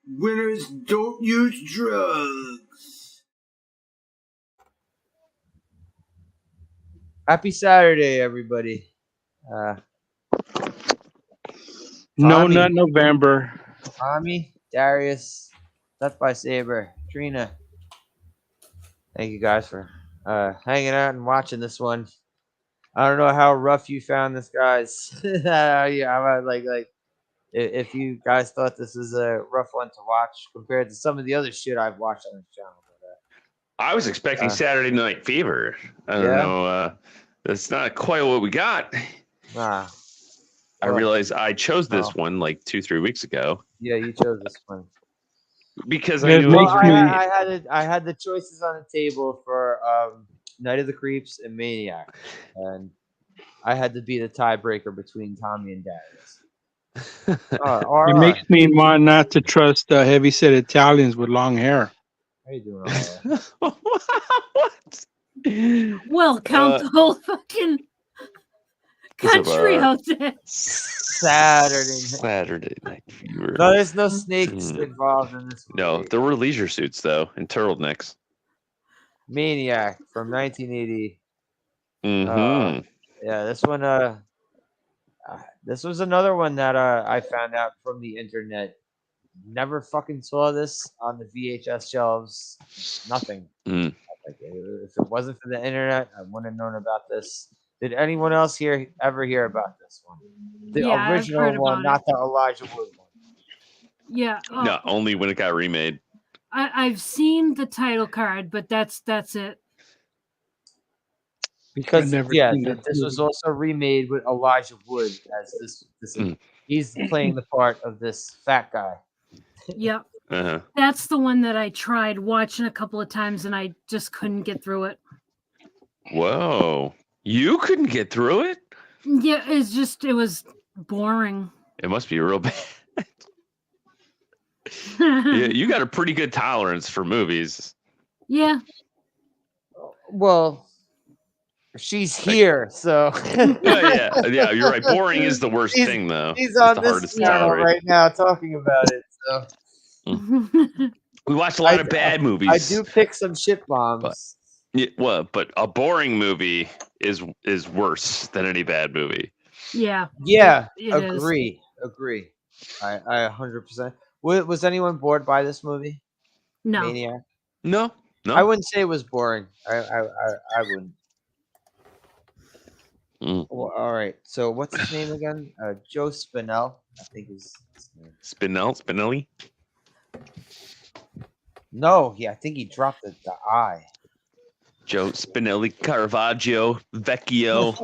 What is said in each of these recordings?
Winners don't use drugs. Happy Saturday, everybody. No Tommy. Nut November. Tommy, Darius, Death by Saber, Trina. Thank you guys for hanging out and watching this one. I don't know how rough you found this, guys. If you guys thought this was a rough one to watch compared to some of the other shit I've watched on this channel. I was expecting Saturday Night Fever. I don't know. That's not quite what we got. Nah. I realized I chose this one like 2-3 weeks ago. Yeah, you chose this one. Because I knew I had the choices on the table for Night of the Creeps and Maniac. And I had to be the tiebreaker between Tommy and Darius. It makes me want not to trust heavy-set Italians with long hair. How you doing, all What? Well, count the whole fucking country out there. Saturday Night Fever. No, there's no snakes involved in this movie. No, there were leisure suits though and turtlenecks. Maniac from 1980. Yeah, this one. This was another one that I found out from the internet. Never fucking saw this on the VHS shelves. Nothing. If it wasn't for the internet, I wouldn't have known about this. Did anyone else ever hear about this one? The original one, not the Elijah Wood one. Yeah. No, only when it got remade. I've seen the title card, but that's it. Because this was also remade with Elijah Wood as this he's playing the part of this fat guy. Yep. That's the one that I tried watching a couple of times and I just couldn't get through it. Whoa. You couldn't get through it? Yeah, it was boring. It must be real bad. Yeah, you got a pretty good tolerance for movies. Yeah. Well, she's here, so yeah, you're right. Boring is the worst thing, though. He's on this channel right now talking about it. So we watched a lot of bad movies. I do pick some shit bombs. But a boring movie is worse than any bad movie. Yeah. Yeah. Agree. I 100%. Was anyone bored by this movie? No. Maniac? No. I wouldn't say it was boring. I wouldn't. Well, all right. So what's his name again? Joe Spinell, I think is his name. Spinelli? No, I think he dropped the I. Joe Spinelli Caravaggio Vecchio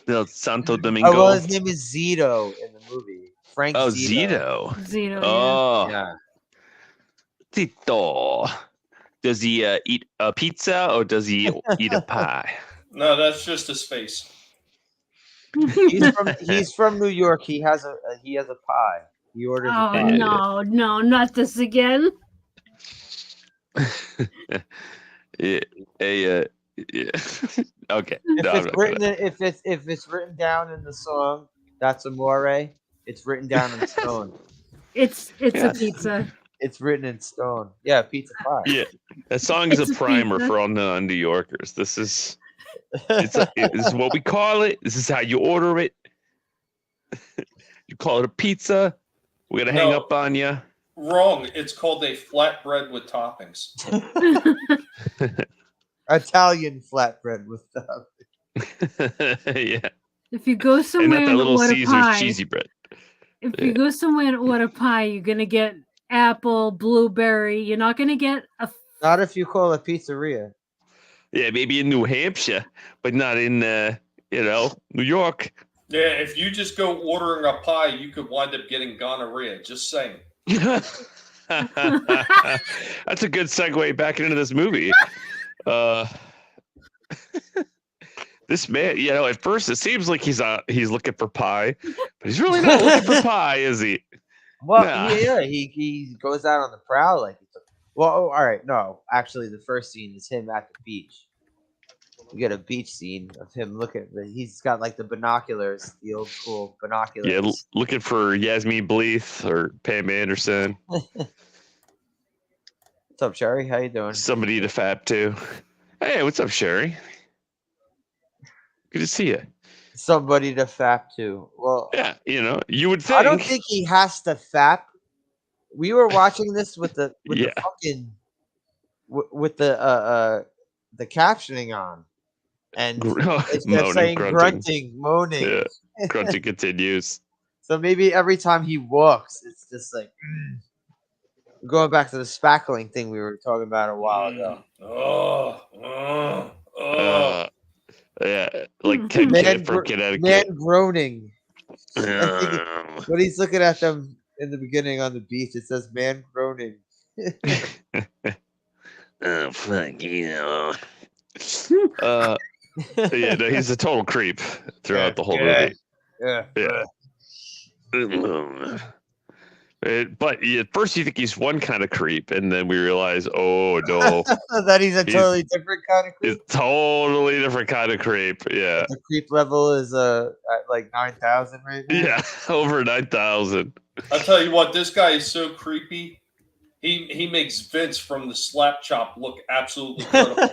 del Santo Domingo. Oh, well, his name is Zito in the movie. Frank Zito. Zito. Oh. Yeah. Zito. Does he eat a pizza or does he eat a pie? No, that's just his face. He's from New York. He has a pie. He orders a pie. No, not this again. Yeah. Okay. If it's written down in the song, that's amore. It's written down in stone. It's a pizza. It's written in stone. Yeah, pizza pie. Yeah, that song is a primer for all non-New Yorkers. This is what we call it. This is how you order it. You call it a pizza. We're gonna hang up on you. Wrong. It's called a flatbread with toppings. Italian flatbread with toppings. Yeah. If you go somewhere and not that little Caesar's pie, cheesy bread. If you go somewhere and order pie, you're gonna get apple, blueberry. You're not gonna get a. Not if you call it pizzeria. Yeah, maybe in New Hampshire, but not in New York. Yeah, if you just go ordering a pie, you could wind up getting gonorrhea. Just saying. That's a good segue back into this movie. This man, at first it seems like he's looking for pie, but he's really not looking for pie, is he? Well, he goes out on the prowl all right. No, actually, the first scene is him at the beach. You get a beach scene of him looking. He's got like the binoculars, the old school binoculars. Yeah, looking for Yasmin Bleeth or Pam Anderson. What's up, Sherry? How you doing? Somebody to fap to. Hey, what's up, Sherry? Good to see you. Somebody to fap to. Well, Yeah, you would think. I don't think he has to fap. We were watching this with the Yeah. fucking with the captioning on, and it kept Moaning, saying grunting. moaning. Yeah, grunting continues. So maybe every time he walks, it's just like going back to the spackling thing we were talking about a while ago. Yeah, like Ken Kid from Connecticut. Man groaning. I think when he's looking at them in the beginning on the beach, it says man groaning. Oh, fuck you. Yeah, no, he's a total creep throughout the whole movie. Yeah. But at first you think he's one kind of creep, and then we realize, oh no, that he's a totally different kind of creep. It's totally different kind of creep. Yeah. The creep level is at like 9,000 right now. Yeah, over 9,000. I'll tell you what, this guy is so creepy. He makes Vince from the Slap Chop look absolutely credible.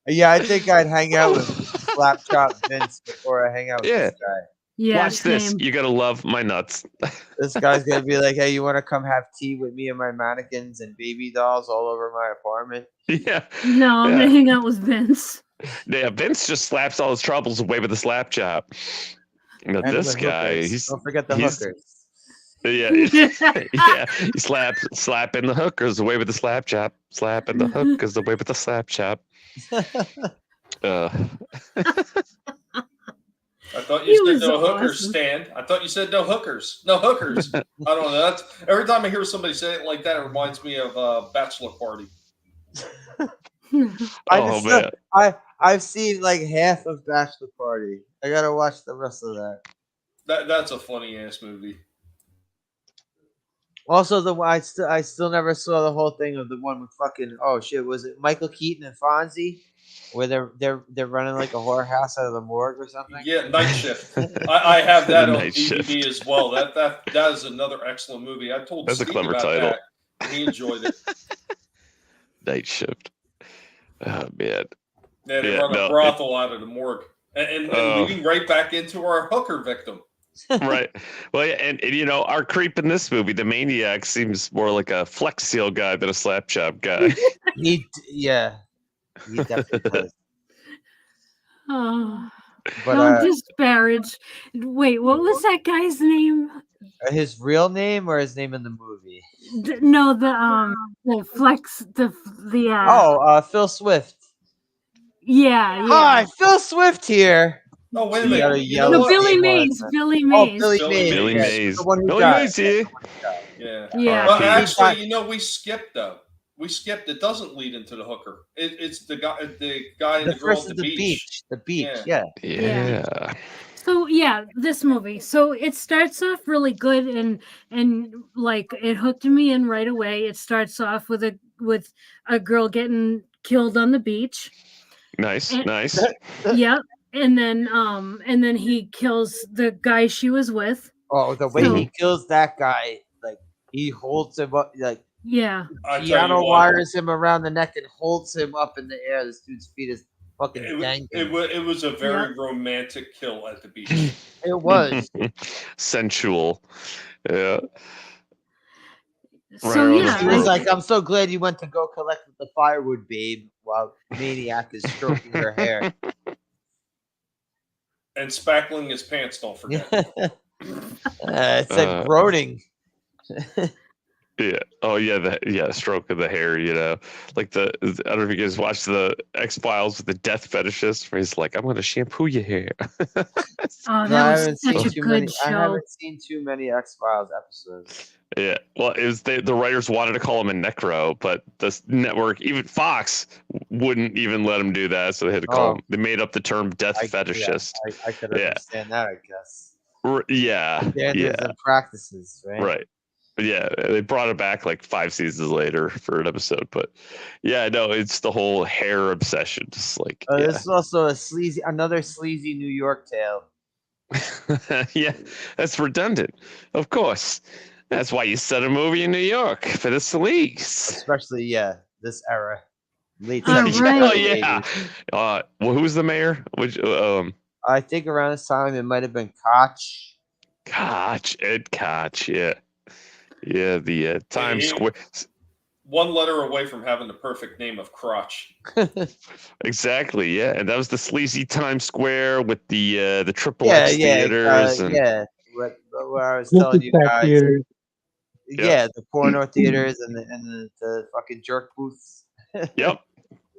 Yeah, I think I'd hang out with Slapchop Vince before I hang out with this guy. Yeah, watch this. You gotta love my nuts. This guy's gonna be like, "Hey, you want to come have tea with me and my mannequins and baby dolls all over my apartment?" Yeah. No, I'm gonna hang out with Vince. Yeah, Vince just slaps all his troubles away with a slap chop. This guy, don't forget the hookers. Yeah, yeah. He slapping the hookers away with the slap chop. Slapping the hookers away with the slap chop. I thought you said no hookers, Stan. I thought you said no hookers. No hookers. I don't know. That's every time I hear somebody say it like that, it reminds me of a bachelor party. I've seen like half of Bachelor Party. I gotta watch the rest of that. That's a funny ass movie. Also, I still never saw the whole thing of the one with fucking was it Michael Keaton and Fonzie, where they're running like a whorehouse out of the morgue or something? Yeah, Night Shift. I have that on DVD as well. That is another excellent movie. I told That's Steve a clever about title. that. He enjoyed it. Night Shift. Oh man. Yeah, they run a brothel out of the morgue, and leading right back into our hooker victim. Right. Well, and our creep in this movie, the Maniac, seems more like a Flex Seal guy than a slap chop guy. He definitely does. Oh, but, don't disparage. Wait, what was that guy's name? His real name or his name in the movie? No, the flex, Phil Swift. Yeah. Hi, Phil Swift here. Oh, wait a minute. No, Billy Mays. Billy Mays. Billy Mays. The one who Billy died. Mays here. Yeah. Yeah. Well, actually, we skipped though. We skipped. It doesn't lead into the hooker. It's the guy and the girl at the beach. The beach. Yeah. So this movie. So it starts off really good and like it hooked me in right away. It starts off with a girl getting killed on the beach. Nice. Yep. And then he kills the guy she was with. Oh, the way he kills that guy, like he holds him up, like piano wires him around the neck and holds him up in the air. This dude's feet is fucking dangling. It was a very romantic kill at the beach. It was sensual. Yeah. So he was like, "I'm so glad you went to go collect the firewood, babe," while Maniac is stroking her hair. And spackling his pants, don't forget. It said groaning. Yeah. Oh, yeah. Stroke of the hair, like I don't know if you guys watched the X-Files with the death fetishist where he's like, I'm going to shampoo your hair. That was such a good show. I haven't seen too many X-Files episodes. Yeah. Well, it was the writers wanted to call him a necro, but the network, even Fox, wouldn't even let him do that. So they had to call him, they made up the term death fetishist. I could understand that, I guess. Yeah. Standards and practices, right? Right. Yeah, they brought it back like 5 seasons later for an episode, but it's the whole hair obsession. Just like this is also another sleazy New York tale. Yeah, that's redundant, of course. That's why you set a movie in New York for the sleaze. Especially this era, late All 70s, right. Oh early yeah. 80s. Well, who's the mayor? Which I think around this time it might have been Koch. Ed Koch. Yeah. Yeah. The Times Square. One letter away from having the perfect name of crotch. Exactly. Yeah, and that was the sleazy Times Square with the triple Yeah, X theaters and What I was telling you Multi-pack guys. theater. Yeah, the porno theaters and the fucking jerk booths. Yep,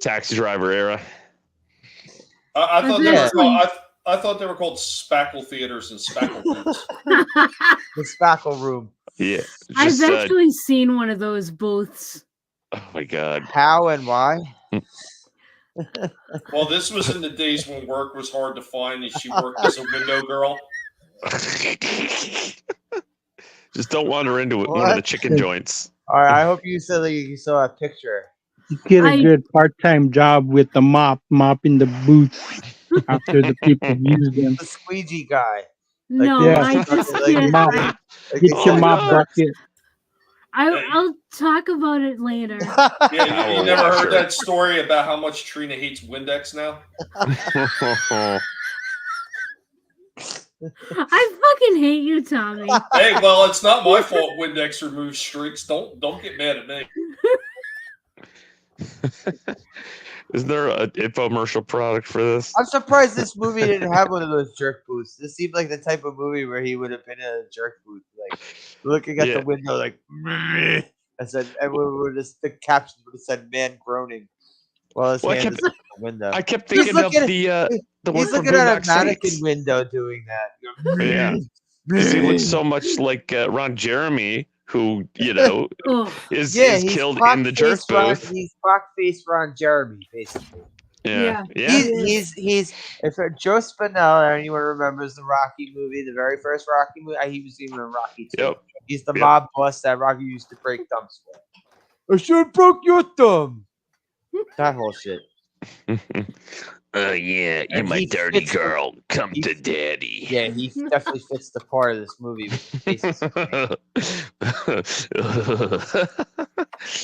Taxi Driver era. I thought they Exactly. were called. I thought they were called spackle theaters and spackle booths. The Spackle Room. Yeah. I've actually seen one of those booths. Oh my god. How and why? Well, this was in the days when work was hard to find, and she worked as a window girl. Just don't wander into one of the chicken joints. All right, I hope you said that you saw a picture. You get a good part-time job with the mopping the boots after the people use them. The squeegee guy. No, yeah. I just Mop. Get your mop bucket. I'll talk about it later. Yeah, you never heard that story about how much Trina hates Windex now? I fucking hate you, Tommy. Hey, well, it's not my fault Windex removes streaks. Don't get mad at me. Is there an infomercial product for this? I'm surprised this movie didn't have one of those jerk booths. This seemed like the type of movie where he would have been in a jerk booth, like looking at the window, like. I said, the captions would have said "man groaning," while his hand is in the window. I kept thinking of the one he's from looking at a Boondock mannequin Saints. window doing that. Yeah, because he looks so much like Ron Jeremy, who is killed in the jerk booth. He's clock-faced Ron Jeremy, basically. Yeah. He's if Joe Spinell, anyone remembers the Rocky movie, the very first Rocky movie, he was even in Rocky 2. Yep. He's the mob boss that Rocky used to break thumbs for. I should have broke your thumb. That whole shit. Yeah, you're my dirty girl. Come to daddy. Yeah, he definitely fits the part of this movie.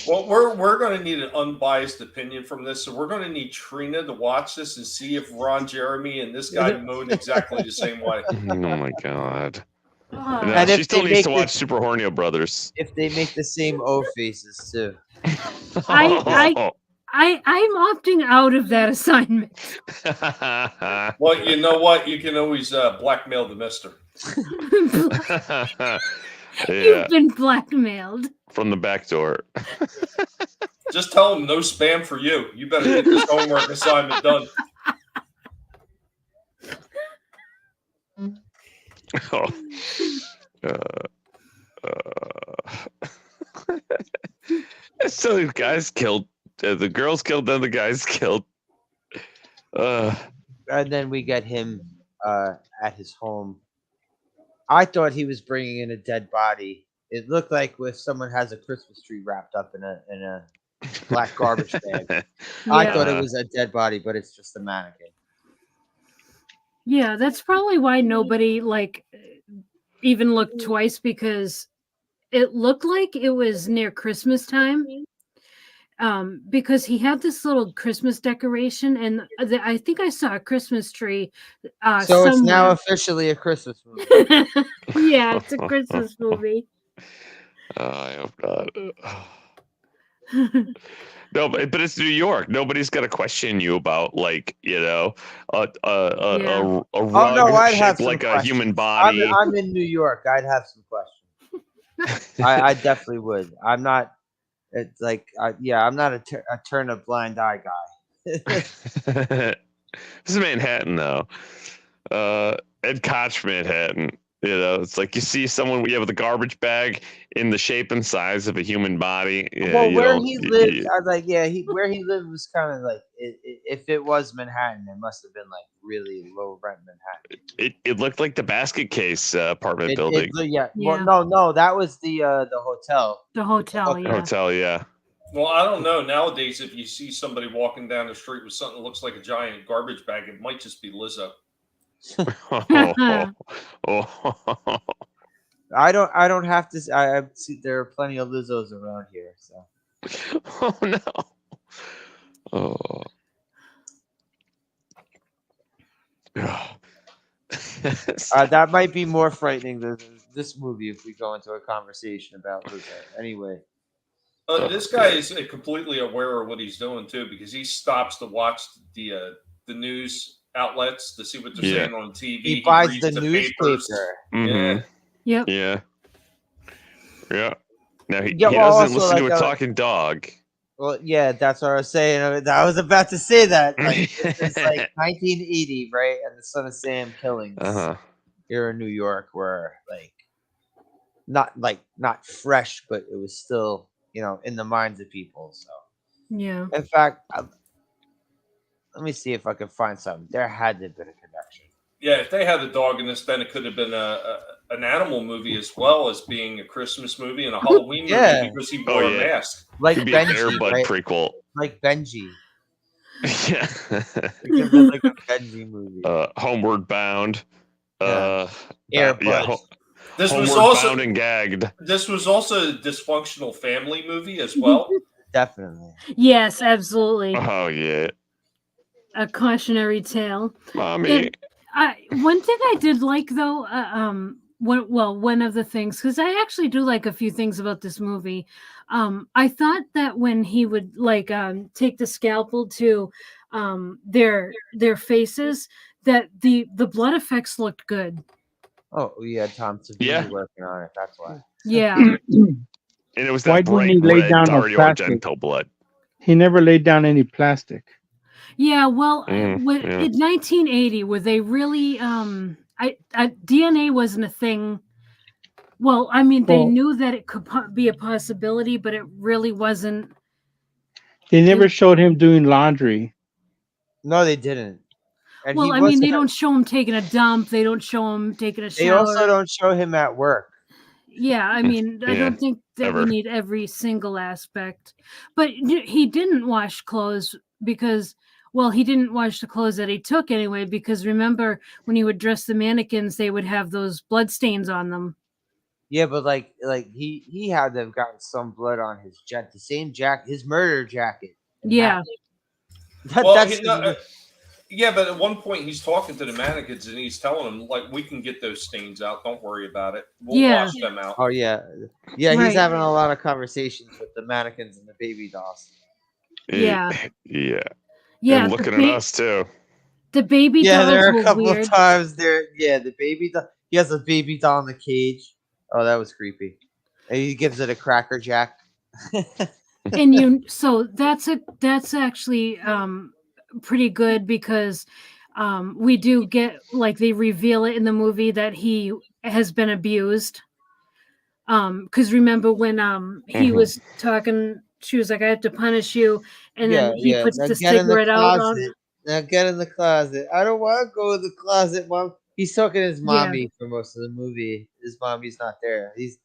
Well, we're going to need an unbiased opinion from this, so we're going to need Trina to watch this and see if Ron Jeremy and this guy moan exactly the same way. Oh my god! And she still needs to watch Super Hornio Brothers. If they make the same O faces too. I'm opting out of that assignment. Well, you know what? You can always blackmail the mister. You've been blackmailed. From the back door. Just tell him no spam for you. You better get this homework assignment done. So the guys killed. The girls killed, then the guys killed. And then we get him at his home. I thought he was bringing in a dead body. It looked like if someone has a Christmas tree wrapped up in a black garbage bag. I thought it was a dead body, but it's just a mannequin. Yeah, that's probably why nobody even looked twice, because it looked like it was near Christmas time. Because he had this little Christmas decoration, and I think I saw a Christmas tree. So it's now officially a Christmas movie. Yeah, it's a Christmas movie. I hope not. No, but it's New York. Nobody's gonna question you about a rug shaped like a human body. I'm in New York. I'd have some questions. I definitely would. I'm not. It's like, I'm not a turn a blind eye guy. This is Manhattan, though. Ed Koch, Manhattan. It's like you see someone with a garbage bag in the shape and size of a human body. Well, where he lived, I was like, where he lived was kind of like, if it was Manhattan, it must have been like really low rent Manhattan. It looked like the Basket Case apartment building. Well, no, that was the hotel. The hotel, yeah. Hotel, yeah. Well, I don't know. Nowadays, if you see somebody walking down the street with something that looks like a giant garbage bag, it might just be Lizzo. I don't have to. I see there are plenty of Lizzos around here. So. Oh no. Oh. That might be more frightening than this movie if we go into a conversation about Lizzo. Anyway. This guy is completely aware of what he's doing too, because he stops to watch the news outlets to see what they're saying on TV. He buys reads the newspaper. Yeah. Yep. Yeah. Yeah. Now he Yeah, doesn't well, also, listen to like, a talking dog. Well, yeah, that's what I was saying. I was about to say that. Like, this is like 1980, right? And the Son of Sam killings here in New York were not fresh, but it was still, in the minds of people. So, yeah. In fact, let me see if I can find something. There had to have been a connection. Yeah, if they had a dog in this, then it could have been an animal movie as well as being a Christmas movie and a Halloween movie because he wore a mask. Like Could be Benji, an Air Bud right? prequel. Like Benji. Yeah. It could have been like a Benji movie. Homeward Bound. Air Bud. Yeah, This was Homeward also Bound and Gagged. This was also a dysfunctional family movie as well. Definitely. Yes, absolutely. Oh yeah. A cautionary tale. Mommy. One thing I did like though, one of the things, because I actually do like a few things about this movie. I thought that when he would take the scalpel to their faces, that the blood effects looked good. Oh yeah, Tom Savini working on it. That's why. Yeah. And it was that Why didn't he bright lay red down no Dario plastic? Argento blood. He never laid down any plastic. Yeah, well, in 1980, were they really? DNA wasn't a thing. Well, I mean, they knew that it could be a possibility, but it really wasn't. They never showed him doing laundry. No, they didn't. And well, I mean, they don't show him taking a dump. They don't show him taking a shower. They also don't show him at work. Yeah, I mean, I don't think that we need every single aspect. But he didn't wash clothes because, well, he didn't wash the clothes that he took anyway, because remember when he would dress the mannequins, they would have those blood stains on them. Yeah, but like he had to have gotten some blood on his jacket, the same jacket, his murder jacket. Yeah. Yeah, but at one point he's talking to the mannequins and he's telling them, like, we can get those stains out. Don't worry about it. We'll wash them out. Oh, yeah. Yeah, he's having a lot of conversations with the mannequins and the baby dolls. Yeah. Yeah. Yeah. And looking at us, too. The baby dolls Yeah, there are a couple weird. of times there. Yeah, the baby doll. He has a baby doll in the cage. Oh, that was creepy. And he gives it a Cracker Jack. And so that's actually pretty good because we do get, like, they reveal it in the movie that he has been abused. Because remember when he was talking, she was like, I have to punish you, and then he puts the cigarette out on. Now get in the closet. I don't want to go in the closet, Mom. He's talking to his mommy for most of the movie. His mommy's not there. He's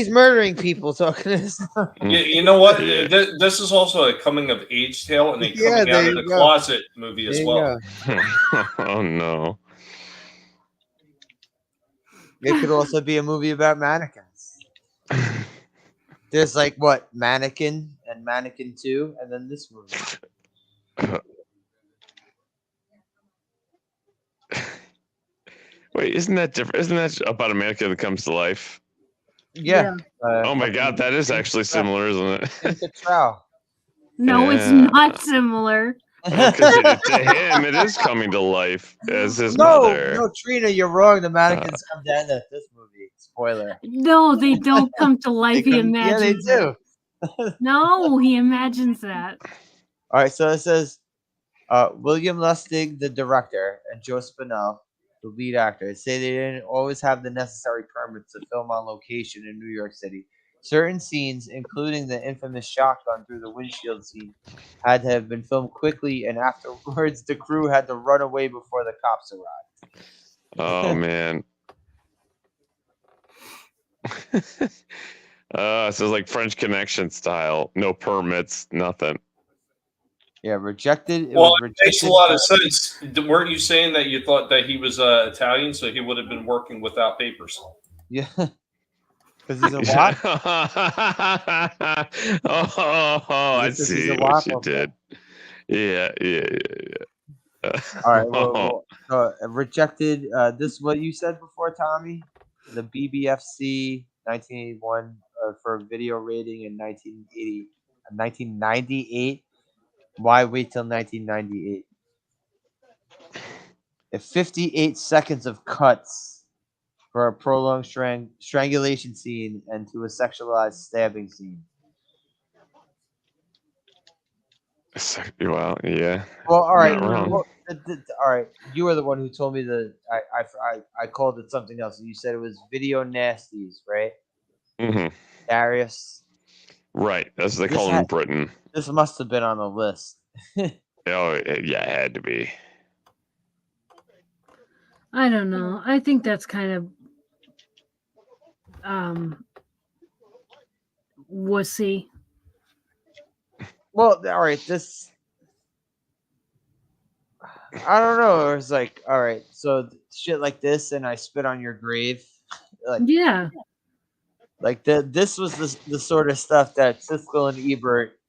murdering people talking to his mom. Yeah, you know what? This is also a coming of age tale and a coming out of the closet movie as well. Oh no. It could also be a movie about mannequins. There's like what? Mannequin and Mannequin 2, and then this movie. Wait, isn't that different? Isn't that about a mannequin that comes to life? Yeah. Oh my God, that is actually similar, isn't it? It's a trial. No, it's not similar. Because to him, it is coming to life as his mother. No, Trina, you're wrong. The mannequins come to end at this movie. Spoiler. No, they don't come to life. He imagines. Yeah, they do. No, he imagines that. All right, so it says William Lustig, the director, and Joe Spinell, the lead actor, say they didn't always have the necessary permits to film on location in New York City. Certain scenes, including the infamous shotgun through the windshield scene, had to have been filmed quickly, and afterwards the crew had to run away before the cops arrived. Oh, man. So it's like French Connection style. No permits, nothing. Yeah, rejected. It makes a lot of sense. Weren't you saying that you thought that he was Italian, so he would have been working without papers? Yeah, because he's a WAP. I Because he's see a what WAP. you Okay. did. Yeah. All right. Well, rejected. This is what you said before, Tommy. The BBFC 1981 for video rating in 1998. Why wait till 1998? If 58 seconds of cuts for a prolonged strangulation scene and to a sexualized stabbing scene. Well, yeah. Well, all right. Not wrong. Well, all right. You were the one who told me I called it something else, and you said it was video nasties, right? Mm-hmm. Darius. Right. That's what they call them in Britain. This must have been on the list. Oh, yeah, it had to be. I don't know. I think that's kind of wussy. Well, all right. This. I don't know. It was like, all right, so shit like this, and I spit on your grave. Like, Yeah. Like this was the sort of stuff that Siskel and Ebert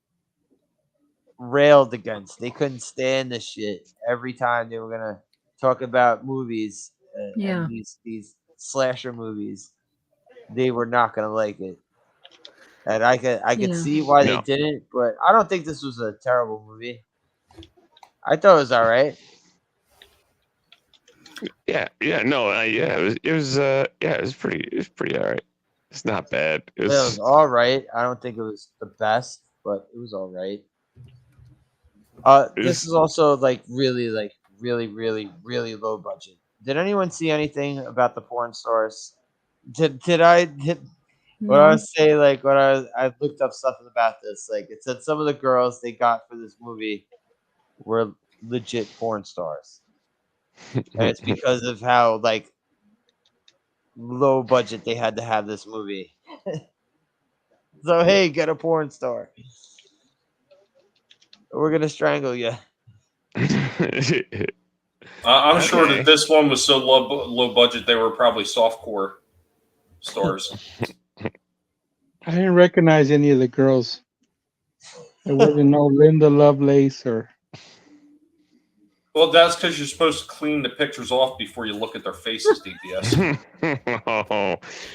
railed against. They couldn't stand this shit. Every time they were gonna talk about movies Yeah. and these slasher movies, they were not gonna like it. And I could Yeah. see why they No. didn't, but I don't think this was a terrible movie. I thought it was all right. Yeah. No. It was pretty all right. It's not bad. It was all right. I don't think it was the best, but it was all right. This is also like really low budget. Did anyone see anything about the porn stars? Did I what I was saying, like when I looked up stuff about this, like it said some of the girls they got for this movie were legit porn stars. And it's because of how like low budget they had to have this movie. So hey, get a porn star. We're gonna strangle you. I'm sure that this one was so low budget they were probably softcore stars. I didn't recognize any of the girls. There wasn't no Linda Lovelace or. Well, that's because you're supposed to clean the pictures off before you look at their faces, DPS.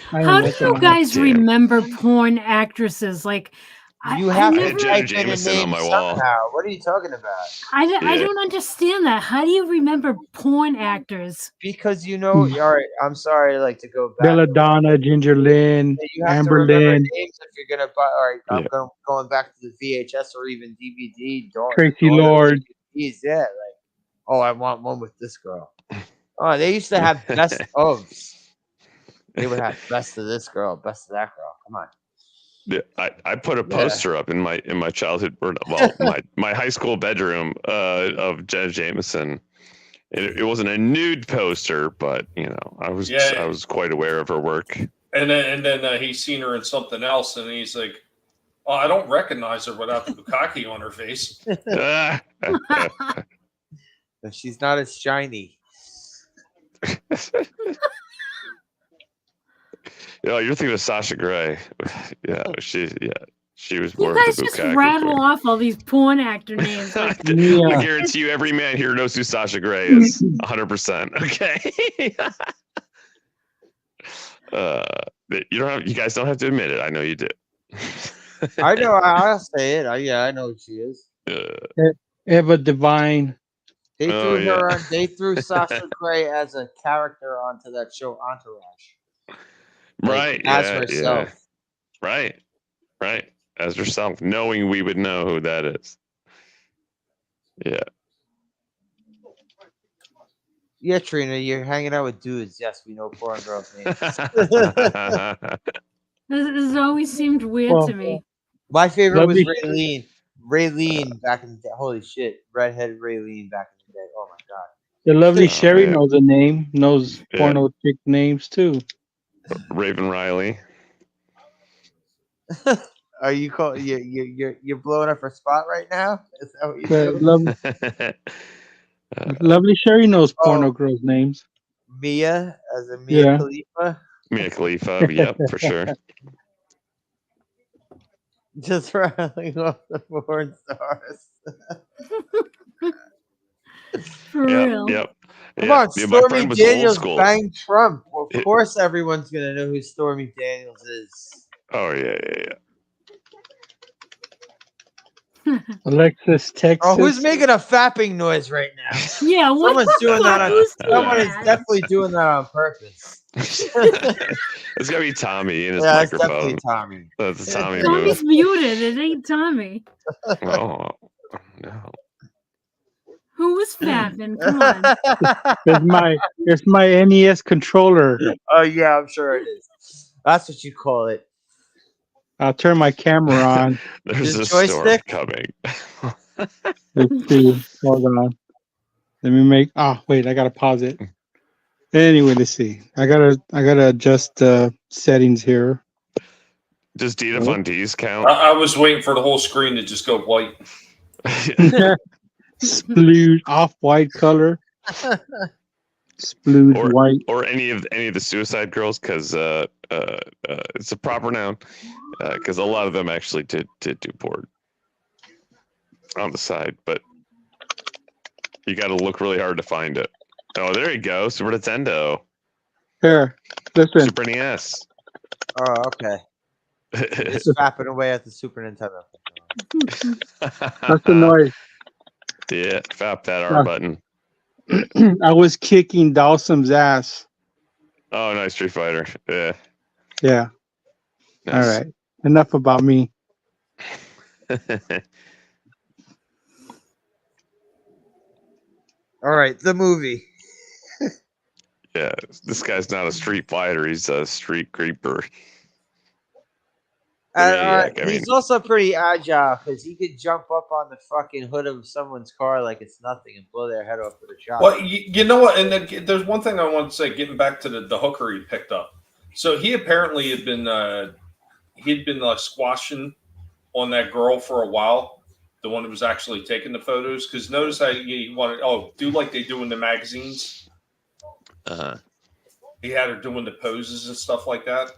How do you guys remember porn actresses? Like, you have to Jenna type in a Jameson name on my wall. somehow. What are you talking about? I don't understand that. How do you remember porn actors? Because you know, all right. I'm sorry, like to go back. Belladonna, Ginger Lynn, You have Amber to remember Lynn, names if you're gonna buy. All right, I'm going back to the VHS or even DVD. Tracy Lord. DVDs, yeah, like, oh, I want one with this girl. Oh, they used to have best ofs. They would have best of this girl, best of that girl. Come on. Yeah, I put a poster up in my childhood, my high school bedroom of Jenna Jameson. It wasn't a nude poster, but you know, I was quite aware of her work. And then he's seen her in something else, and he's like, "Oh, I don't recognize her without the bukkake on her face." She's not as shiny. You're thinking of Sasha Grey. She was more You guys of the just bukkake rattle off all these porn actor names. I guarantee you, every man here knows who Sasha Grey is. 100%. Okay. You guys don't have to admit it. I know you do. I know. I'll say it. I know who she is. Eva Devine. They threw her on. They threw Sasha Grey as a character onto that show Entourage. Right. As herself. Yeah. Right. As herself, knowing we would know who that is. Yeah. Yeah, Trina, you're hanging out with dudes. Yes, we know porn girls' names. This always seemed weird to me. My favorite was Raylene. Raylene back in the day. Holy shit. Redhead Raylene back in the day. Oh my god. The lovely Sherry knows a name, knows porno chick names too. Raven Riley. Are you you're blowing up her spot right now? Is that what you're doing? Lovely Sherry knows porno girls' names. Mia, as in Mia Khalifa. Mia Khalifa, yep, for sure. Just rattling off the porn stars. For Yep, real. yep. Come Yeah, on, yeah, my Stormy friend was old Daniels school. banged Trump. Well, It- of course, everyone's gonna know who Stormy Daniels is. Oh yeah. Alexis, Texas. Oh, who's making a fapping noise right now? Yeah, what Someone's the doing fuck? that. Who's doing Someone is that? definitely doing that on purpose. It's gotta be Tommy in his Yeah, it's definitely microphone. Tommy. That's a Tommy Tommy's move. muted. It ain't Tommy. Oh no. Who was fapping? Come on. It's my NES controller. Oh yeah, I'm sure it is. That's what you call it. I'll turn my camera on. There's This a storm joystick? coming. Let's see. Hold on. Let me make. Oh wait, I gotta pause it. Anyway, let's see. I gotta adjust settings here. Does Dita Von D's count? I was waiting for the whole screen to just go white. Splood off-white color. Splood Or- white. or any of the Suicide Girls, because it's a proper noun. Because a lot of them actually did do porn on the side, but you got to look really hard to find it. Oh, there you go, Super Nintendo, Here, listen. Super NES. Oh, okay. Just fapping away at the Super Nintendo. That's the noise. Yeah, fap that R button. I was kicking Dawson's ass. Oh, nice Street Fighter. Yeah. Yeah. Nice. All right. Enough about me. All right, the movie. Yeah, this guy's not a street fighter. He's a street creeper. Maniac, I mean. He's also pretty agile because he could jump up on the fucking hood of someone's car like it's nothing and blow their head off with a shot. Well, you know what? And then there's one thing I want to say, getting back to the hooker he picked up. So he apparently had been squashing on that girl for a while, the one who was actually taking the photos. Because notice how he wanted do like they do in the magazines. He had her doing the poses and stuff like that.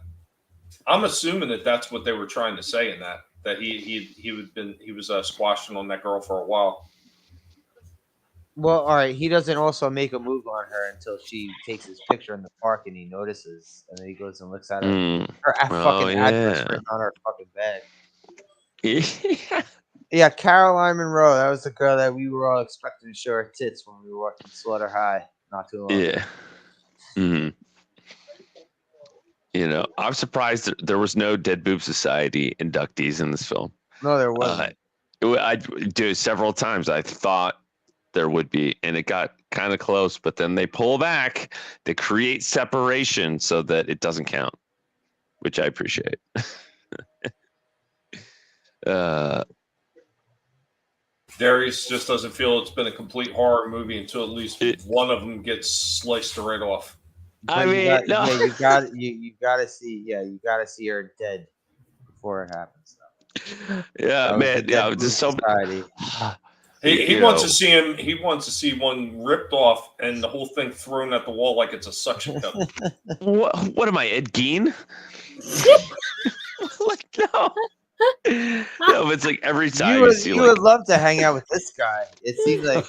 I'm assuming that that's what they were trying to say in that he was squashing on that girl for a while. Well, all right. He doesn't also make a move on her until she takes his picture in the park and he notices, and then he goes and looks at her. Her fucking address written on her fucking bag. Yeah, Caroline Monroe. That was the girl that we were all expecting to show her tits when we were watching Slaughter High not too long ago. Yeah. Mm-hmm. You know, I'm surprised that there was no Dead Boob Society inductees in this film. No, there wasn't. I do several times. I thought there would be, and it got kind of close, but then they pull back. They create separation so that it doesn't count, which I appreciate. Darius just doesn't feel it's been a complete horror movie until at least one of them gets sliced right off. But I mean, you gotta see her dead before it happens. Yeah, man. Yeah, just so. He wants to see him. He wants to see one ripped off and the whole thing thrown at the wall like it's a suction cup. What am I, Ed Gein? Like no. No, but it's like every time you would love to hang out with this guy. It seems like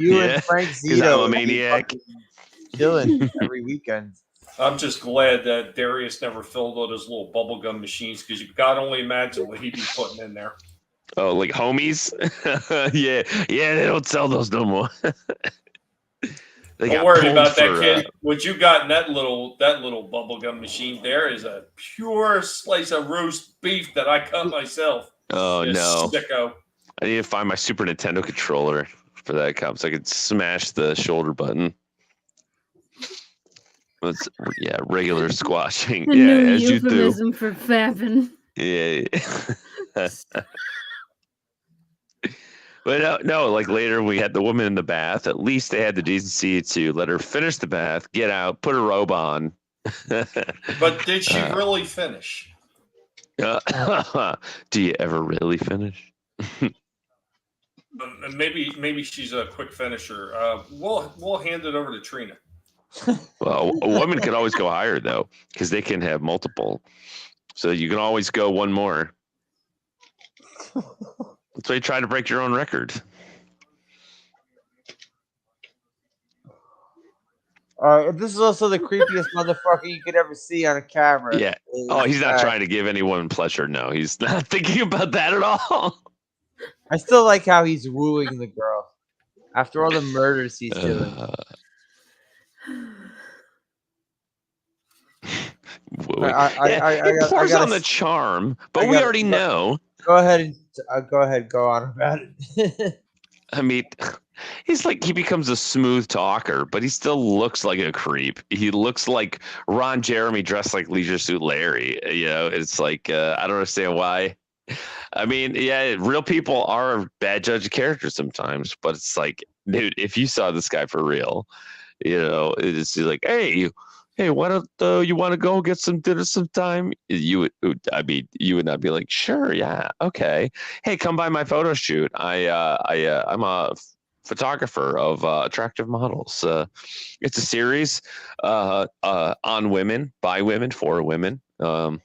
you and Frank Zito I'm a maniac. Chilling every weekend. I'm just glad that Darius never filled all those little bubblegum machines because you got only imagine what he'd be putting in there. Oh, like homies? Yeah, they don't sell those no more. Don't worry about that, kid. What you got in that little bubblegum machine there is a pure slice of roast beef that I cut myself. Oh, no. Sicko. I need to find my Super Nintendo controller for that cup so I could smash the shoulder button. It's, regular squashing. The new as you do. euphemism for fapping. Yeah. But no, like later we had the woman in the bath. At least they had the decency to let her finish the bath, get out, put a robe on. But did she really finish? Do you ever really finish? Maybe she's a quick finisher. We'll hand it over to Trina. Well, a woman can always go higher though, because they can have multiple. So you can always go one more. That's why you try to break your own record. This is also the creepiest motherfucker you could ever see on a camera. Yeah. Oh, he's not trying to give anyone pleasure. No, he's not thinking about that at all. I still like how he's wooing the girl after all the murders he's doing. It pours on the charm, but we already know. Go ahead, go on about it. I mean, he's like, he becomes a smooth talker, but he still looks like a creep. He looks like Ron Jeremy dressed like Leisure Suit Larry. You know, it's like, I don't understand why. I mean, yeah, real people are a bad judge of character sometimes, but it's like, dude, if you saw this guy for real, you know, it's like, hey, why don't you want to go get some dinner sometime? You would not be like, sure, yeah, okay. Hey, come by my photo shoot. I'm a photographer of attractive models. It's a series on women, by women, for women. Oh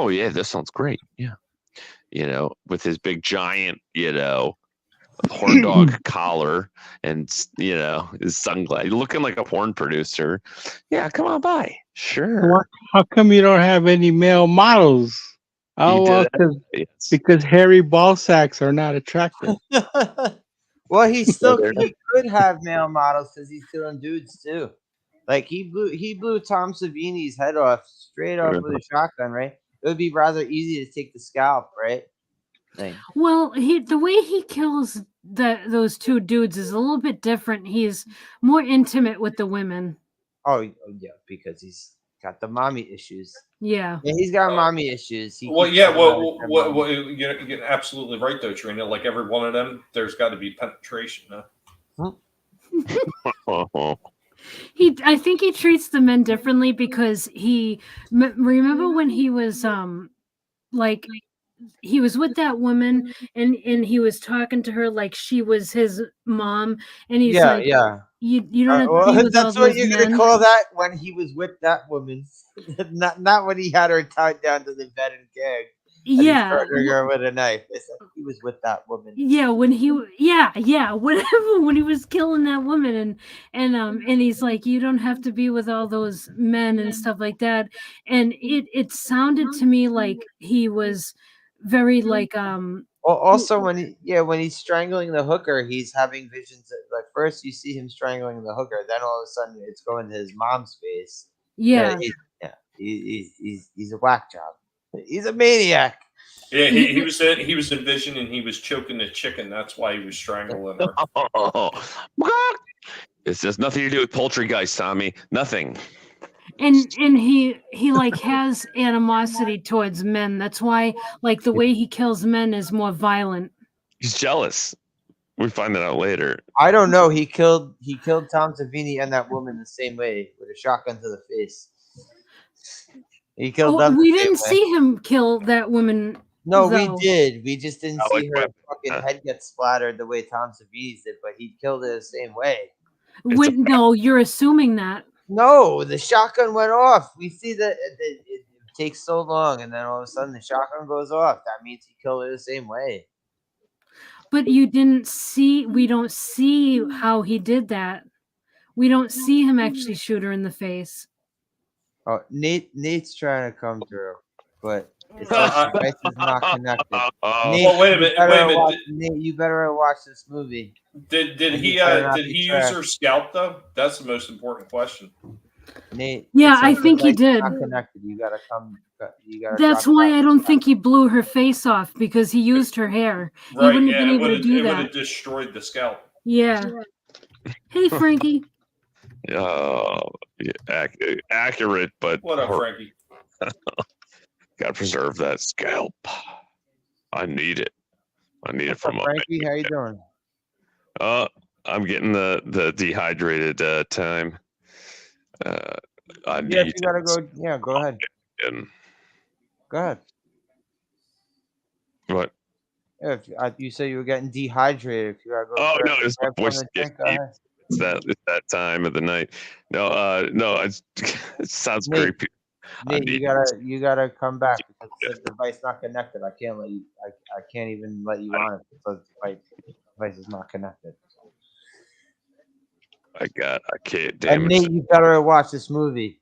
yeah, this sounds great. Yeah, you know, with his big giant, you know, horn dog collar and, you know, his sunglasses, looking like a porn producer. Yeah, come on by. Sure. How come you don't have any male models? Oh, well, because hairy ball sacks are not attractive. Well, he could have male models because he's killing dudes too. Like he blew Tom Savini's head off straight off with a shotgun, right? It would be rather easy to take the scalp, right? Well, the way he kills those two dudes is a little bit different. He's more intimate with the women. Oh yeah, because he's got the mommy issues. Yeah, he's got mommy issues. You're absolutely right though, Trina. Like every one of them, there's got to be penetration. Huh? I think he treats the men differently because remember when he was like he was with that woman and he was talking to her like she was his mom, and he's like, you don't have to be with that's all what those you're men. gonna call that when he was with that woman, not when he had her tied down to the bed and gagged. Yeah, murdering her with a knife. He was with that woman. Yeah, when whatever, when he was killing that woman, and he's like, you don't have to be with all those men and stuff like that, and it sounded to me like he was very like Well, also when he's strangling the hooker, he's having visions. Like first you see him strangling the hooker, then all of a sudden it's going to his mom's face. Yeah, he's a whack job. He's a maniac. Yeah, he was envisioning he was choking the chicken. That's why he was strangling her. It's just nothing to do with poultry guys, Tommy. Nothing. And he like has animosity towards men. That's why like the way he kills men is more violent. He's jealous. We find that out later. I don't know. He killed Tom Savini and that woman the same way with a shotgun to the face. He killed them. We didn't see him kill that woman. No, we did. We just didn't see her fucking head get splattered the way Tom Savini's did, but he killed it the same way. No, you're assuming that. No, the shotgun went off. We see that it takes so long, and then all of a sudden the shotgun goes off. That means he killed it the same way. But we don't see how he did that. We don't see him actually shoot her in the face. Oh, Nate's trying to come through, but it's not connected. Nate, wait a minute. Nate, you better watch this movie. Did he use her scalp though? That's the most important question. Nate. Yeah, I think he did. Not connected. You gotta come. That's why I don't think he blew her face off, because he used her hair. Right, he wouldn't have been able to do that. It would have destroyed the scalp. Yeah. Hey, Frankie. Oh, accurate, but what up, Frankie? Gotta preserve that scalp. I need it. For my Frankie. How you doing? I'm getting the dehydrated time. You gotta go. Yeah, go ahead. Go ahead. What? Yeah, you said you were getting dehydrated. If you gotta go. Oh no, it's my voice. It's that time of the night. No, it sounds Nate, creepy. Nate, you gotta come back because it says device not connected. I can't let you. I can't even let you on it because device is not connected. I can't. And Damn Nate, it! you better watch this movie.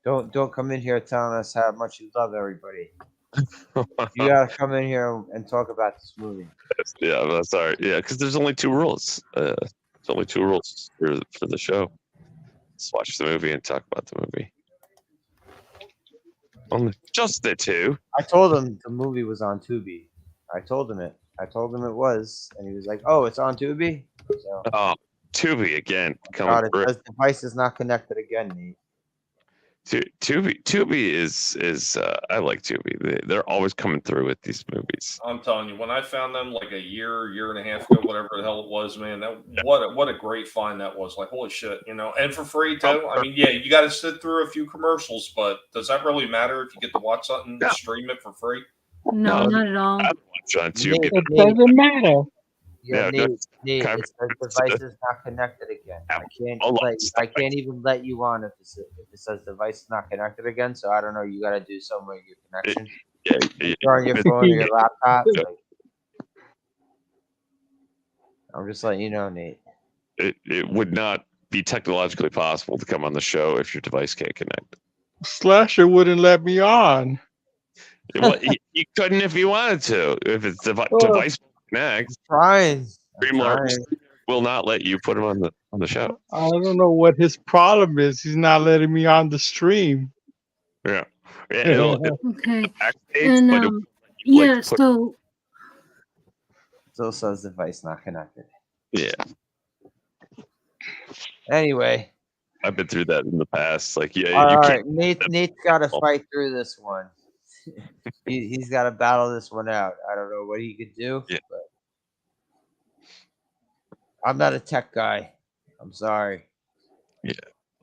Don't come in here telling us how much you love everybody. You gotta come in here and talk about this movie. Yeah, that's sorry. Yeah, because there's only 2 rules. There's only 2 rules for the show. Let's watch the movie and talk about the movie. Only just the 2. I told him the movie was on Tubi. I told him it was, and he was like, "Oh, it's on Tubi." So, Oh, Tubi again. God, it says device is not connected again, Nate. Tubi is I like Tubi. They're always coming through with these movies. I'm telling you, when I found them like a year and a half ago, whatever the hell it was, man, what a great find that was. Like, holy shit, and for free too. I mean, yeah, you got to sit through a few commercials, but does that really matter if you get to watch something, stream it for free? No, not at all. I watch on Tubi. It doesn't matter. Yeah, Yeah, Nate, it says device is not connected again. I can't even let you on if it says device is not connected again. So I don't know. You got to do something with your connection. Yeah. You're on your phone or your laptop. I'm just letting you know, Nate. It would not be technologically possible to come on the show if your device can't connect. Slasher wouldn't let me on. Well, you couldn't if you wanted to. If it's device connect, I'm Streamlabs will not let you put him on the show. I don't know what his problem is. He's not letting me on the stream. Yeah. It'll Okay. backstage, And but so still says device not connected. yeah. Anyway, I've been through that in the past. Like, yeah, all you right, can't. Nate's got to fight through this one. He's got to battle this one out. I don't know what he could do. Yeah. But I'm not a tech guy. I'm sorry. Yeah.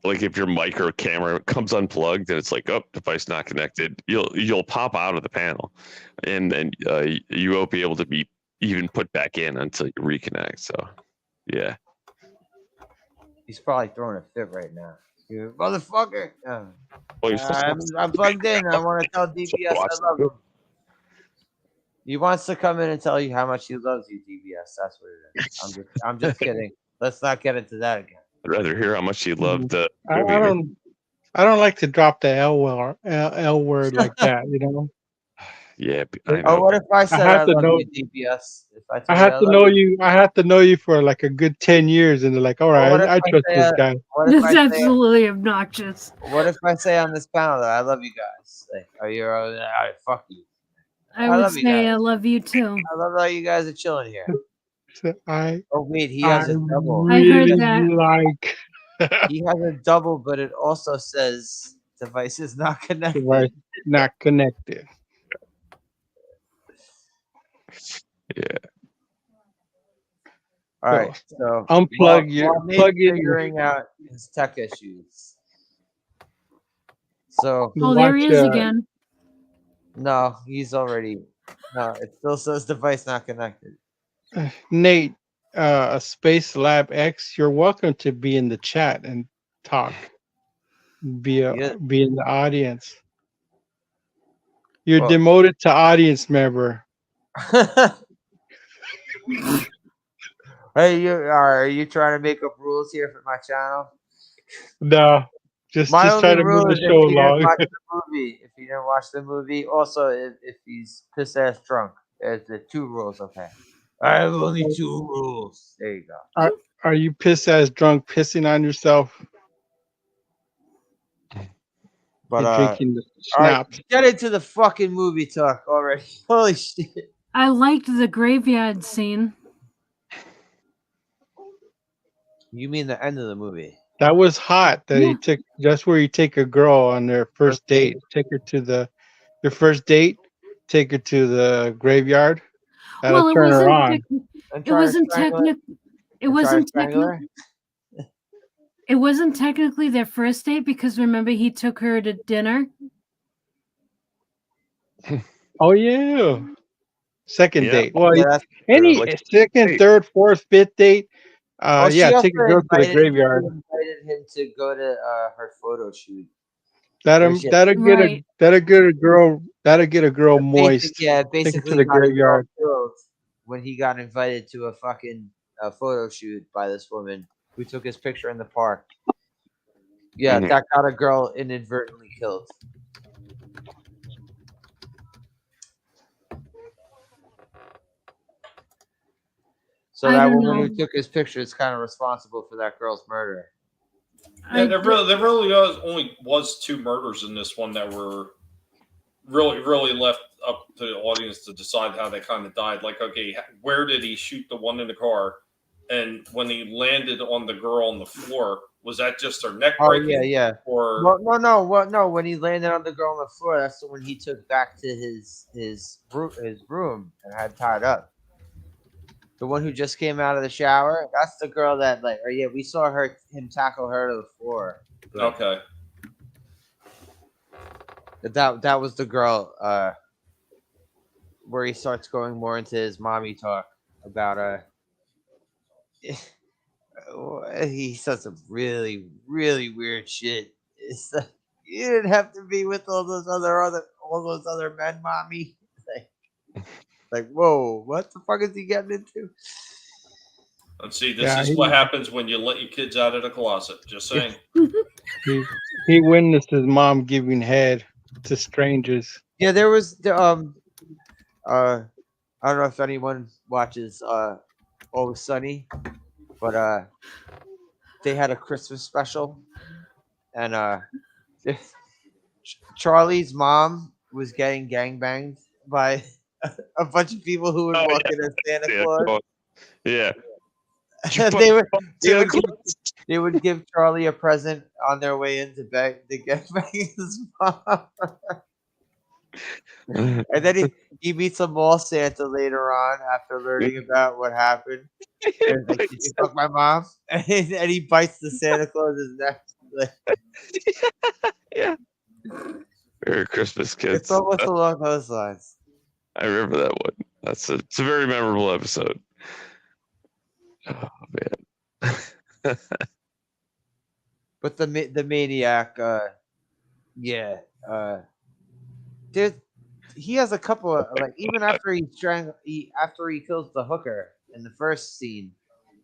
Like if your mic or camera comes unplugged and it's like, oh, device not connected, you'll pop out of the panel, and then you won't be able to be even put back in until you reconnect. So, yeah. He's probably throwing a fit right now. You motherfucker. Well, I'm plugged in. I want to tell DBS I love him. He wants to come in and tell you how much he loves you, DBS. That's what it is. I'm just kidding. Let's not get into that again. I'd rather hear how much he loved the I movie. I don't like to drop the L word like that, Yeah, I know. Oh, what if I said I love you, DBS? If I have to know you. I have to know you for like a good 10 years, and they're like, all right, I trust this guy. It's absolutely obnoxious. What if I say on this panel that I love you guys? Like, are you all right? Fuck you. I would say I love you too. I love how you guys are chilling here. So oh wait, he has a double. I heard that. He has a double, but it also says device is not connected. Device not connected. Yeah. All right. So unplug your plug in. Figuring out his tech issues. So there he is again. No, he's already. No, it still says device not connected. Nate, Space Lab X, you're welcome to be in the chat and talk. Be in the audience. You're demoted to audience member. Hey, are you trying to make up rules here for my channel? No, just try to move the show along. If you didn't watch the movie, also if he's piss ass drunk, there's the 2 rules. Okay, I have only 2 rules. There you go. Are you piss ass drunk, pissing on yourself? But drinking the schnapps. Get into the fucking movie talk already. Holy shit! I liked the graveyard scene. You mean the end of the movie? That was hot. That's where you take a girl on their first date. Take her to your first date. Take her to the graveyard. Well, turn her on. It wasn't technically. It wasn't technically. It wasn't technically their first date because remember he took her to dinner. Oh yeah. Second date. Well, yeah, any second, third, fourth, fifth date, She Yeah, also take a girl to the invited graveyard. him to go to her photo shoot. That'll Where she had- Right. that'll get a girl moist. Take her to basically the got himself graveyard. killed when he got invited to a fucking photo shoot by this woman who took his picture in the park. Yeah, Mhm. that got a girl inadvertently killed. So I that don't woman who know. took his picture is kind of responsible for that girl's murder. Yeah, there really only was 2 murders in this one that were really left up to the audience to decide how they kind of died. Like, okay, where did he shoot the one in the car? And when he landed on the girl on the floor, was that just her neck Oh breaking? yeah. Or No. When he landed on the girl on the floor, that's the one he took back to his room and had tied up. The one who just came out of the shower, that's the girl that we saw him tackle her to the floor. But okay, that was the girl where he starts going more into his mommy talk about he said some really weird shit. It's like, you didn't have to be with all those other men, mommy. Like whoa, what the fuck is he getting into? let's see. This is what happens when you let your kids out of the closet. Just saying. He witnessed his mom giving head to strangers. Yeah, there was I don't know if anyone watches Always Sunny, but they had a Christmas special, and Charlie's mom was getting gangbanged by a bunch of people who would walk in as Santa Claus. Yeah. They would give Charlie a present on their way into bed to gangbang his mom. And then he meets a mall Santa later on after learning about what happened. And like, did you fuck my mom? And he bites the Santa Claus's neck. Like, yeah. Merry Christmas, kids. It's almost along those lines. I remember that one. It's a very memorable episode. Oh man. But the Maniac, he has a couple of even after after he kills the hooker in the first scene.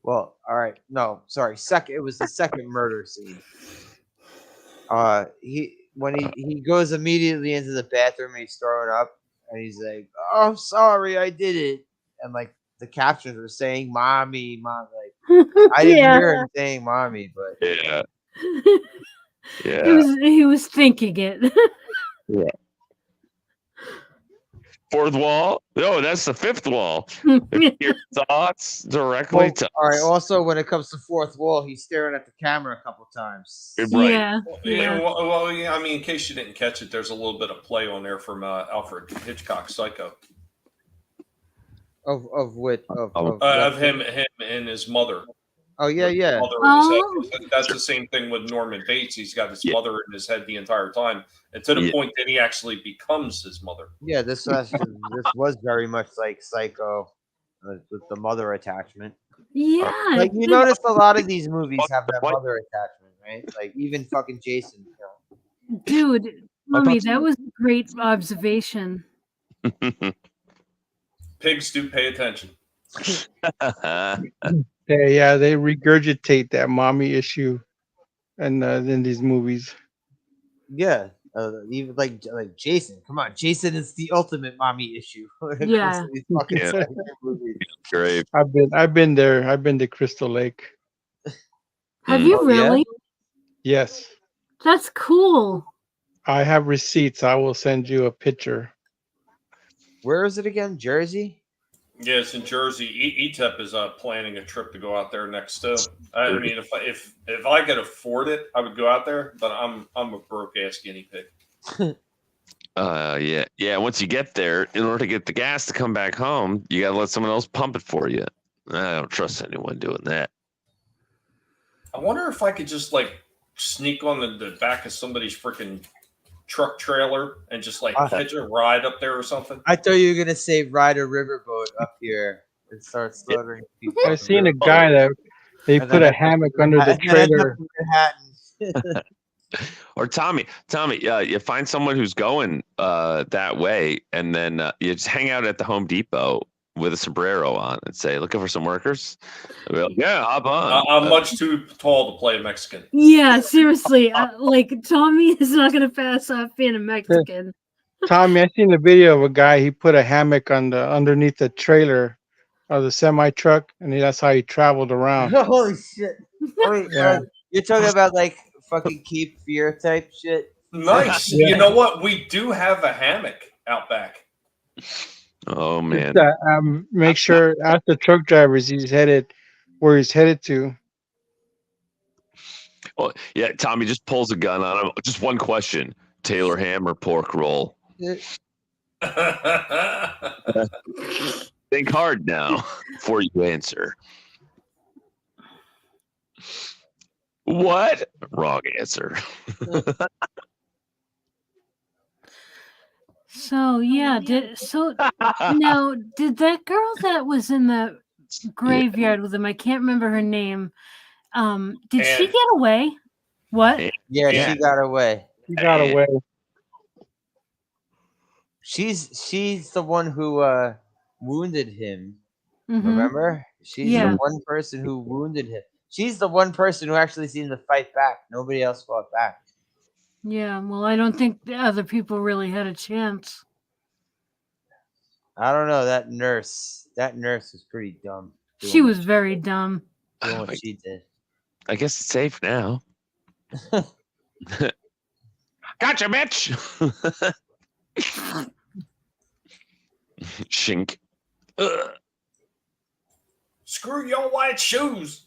Well, all right, no, sorry, it was the second murder scene. When he goes immediately into the bathroom and he's throwing up and he's like, "Oh, I'm sorry, I did it," and like the captions were saying "mommy, mom," like I didn't hear him saying "mommy," but yeah. He was thinking it. Yeah. Fourth wall? No, that's the fifth wall. Your thoughts directly to all right. Also, when it comes to fourth wall, he's staring at the camera a couple times. Right. Yeah. Well, I mean, in case you didn't catch it, there's a little bit of play on there from Alfred Hitchcock's Psycho. Of him and his mother. Oh yeah. That's the same thing with Norman Bates. He's got his mother in his head the entire time, and to the point that he actually becomes his mother. Yeah, this was very much like Psycho, with the mother attachment. Yeah, like you notice a lot of these movies have that mother attachment, right? Like even fucking Jason. Dude, mommy, that was a great observation. Pigs do pay attention. Yeah, they regurgitate that mommy issue, and in these movies. Yeah, even like Jason. Come on, Jason is the ultimate mommy issue. Yeah. Great. I've been there. I've been to Crystal Lake. Have you really? Yes. That's cool. I have receipts. I will send you a picture. Where is it again? Jersey? Yeah, it's in Jersey. ETEP is planning a trip to go out there next too. I mean, if I could afford it, I would go out there. But I'm a broke ass guinea pig. Yeah. Once you get there, in order to get the gas to come back home, you gotta let someone else pump it for you. I don't trust anyone doing that. I wonder if I could just sneak on the back of somebody's freaking truck trailer and just hitch a ride up there or something. I thought you were gonna say ride a riverboat up here and start slaughtering people. I've seen a guy They And put then a ends up hammock in under the Manhattan- and ends up trailer. in Manhattan. Or Tommy, you find someone who's going that way, and then you just hang out at the Home Depot with a sombrero on and say, "Looking for some workers?" And we're like, yeah, hop on. I'm much too tall to play a Mexican. Yeah, seriously. Like Tommy is not gonna pass off being a Mexican. Tommy, I seen a video of a guy. He put a hammock underneath the trailer of the semi truck, and that's how he traveled around. Holy shit! Wait, Yeah. you're talking about like fucking Cape Fear type shit? Nice. Yeah. You know what? We do have a hammock out back. Oh man, Just, make sure ask the truck drivers he's headed where he's headed to. well, yeah. Tommy just pulls a gun on him. Just one question: Taylor ham or pork roll? Think hard now before you answer. What? Wrong answer. So yeah, did that girl that was in the graveyard with him? I can't remember her name. Did she And- get away? What? Yeah, Yeah. she got away. He got away. She's the one who wounded him. Mhm. Remember? She's Yeah. the one person who wounded him. She's the one person who actually seemed to fight back. Nobody else fought back. Yeah. Well, I don't think the other people really had a chance. I don't know. That nurse was pretty dumb. She was very dumb. doing what she did. I guess it's safe now. Gotcha, bitch. Shink. Ugh. Screw your white shoes.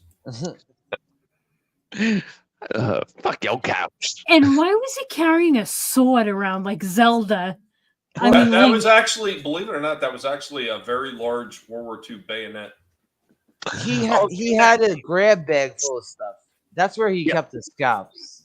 Fuck your couch. And why was he carrying a sword around like Zelda? I That, mean, that like, was actually, believe it or not, that was actually a very large World War II bayonet. He had a grab bag full of stuff. That's where he kept the scalps.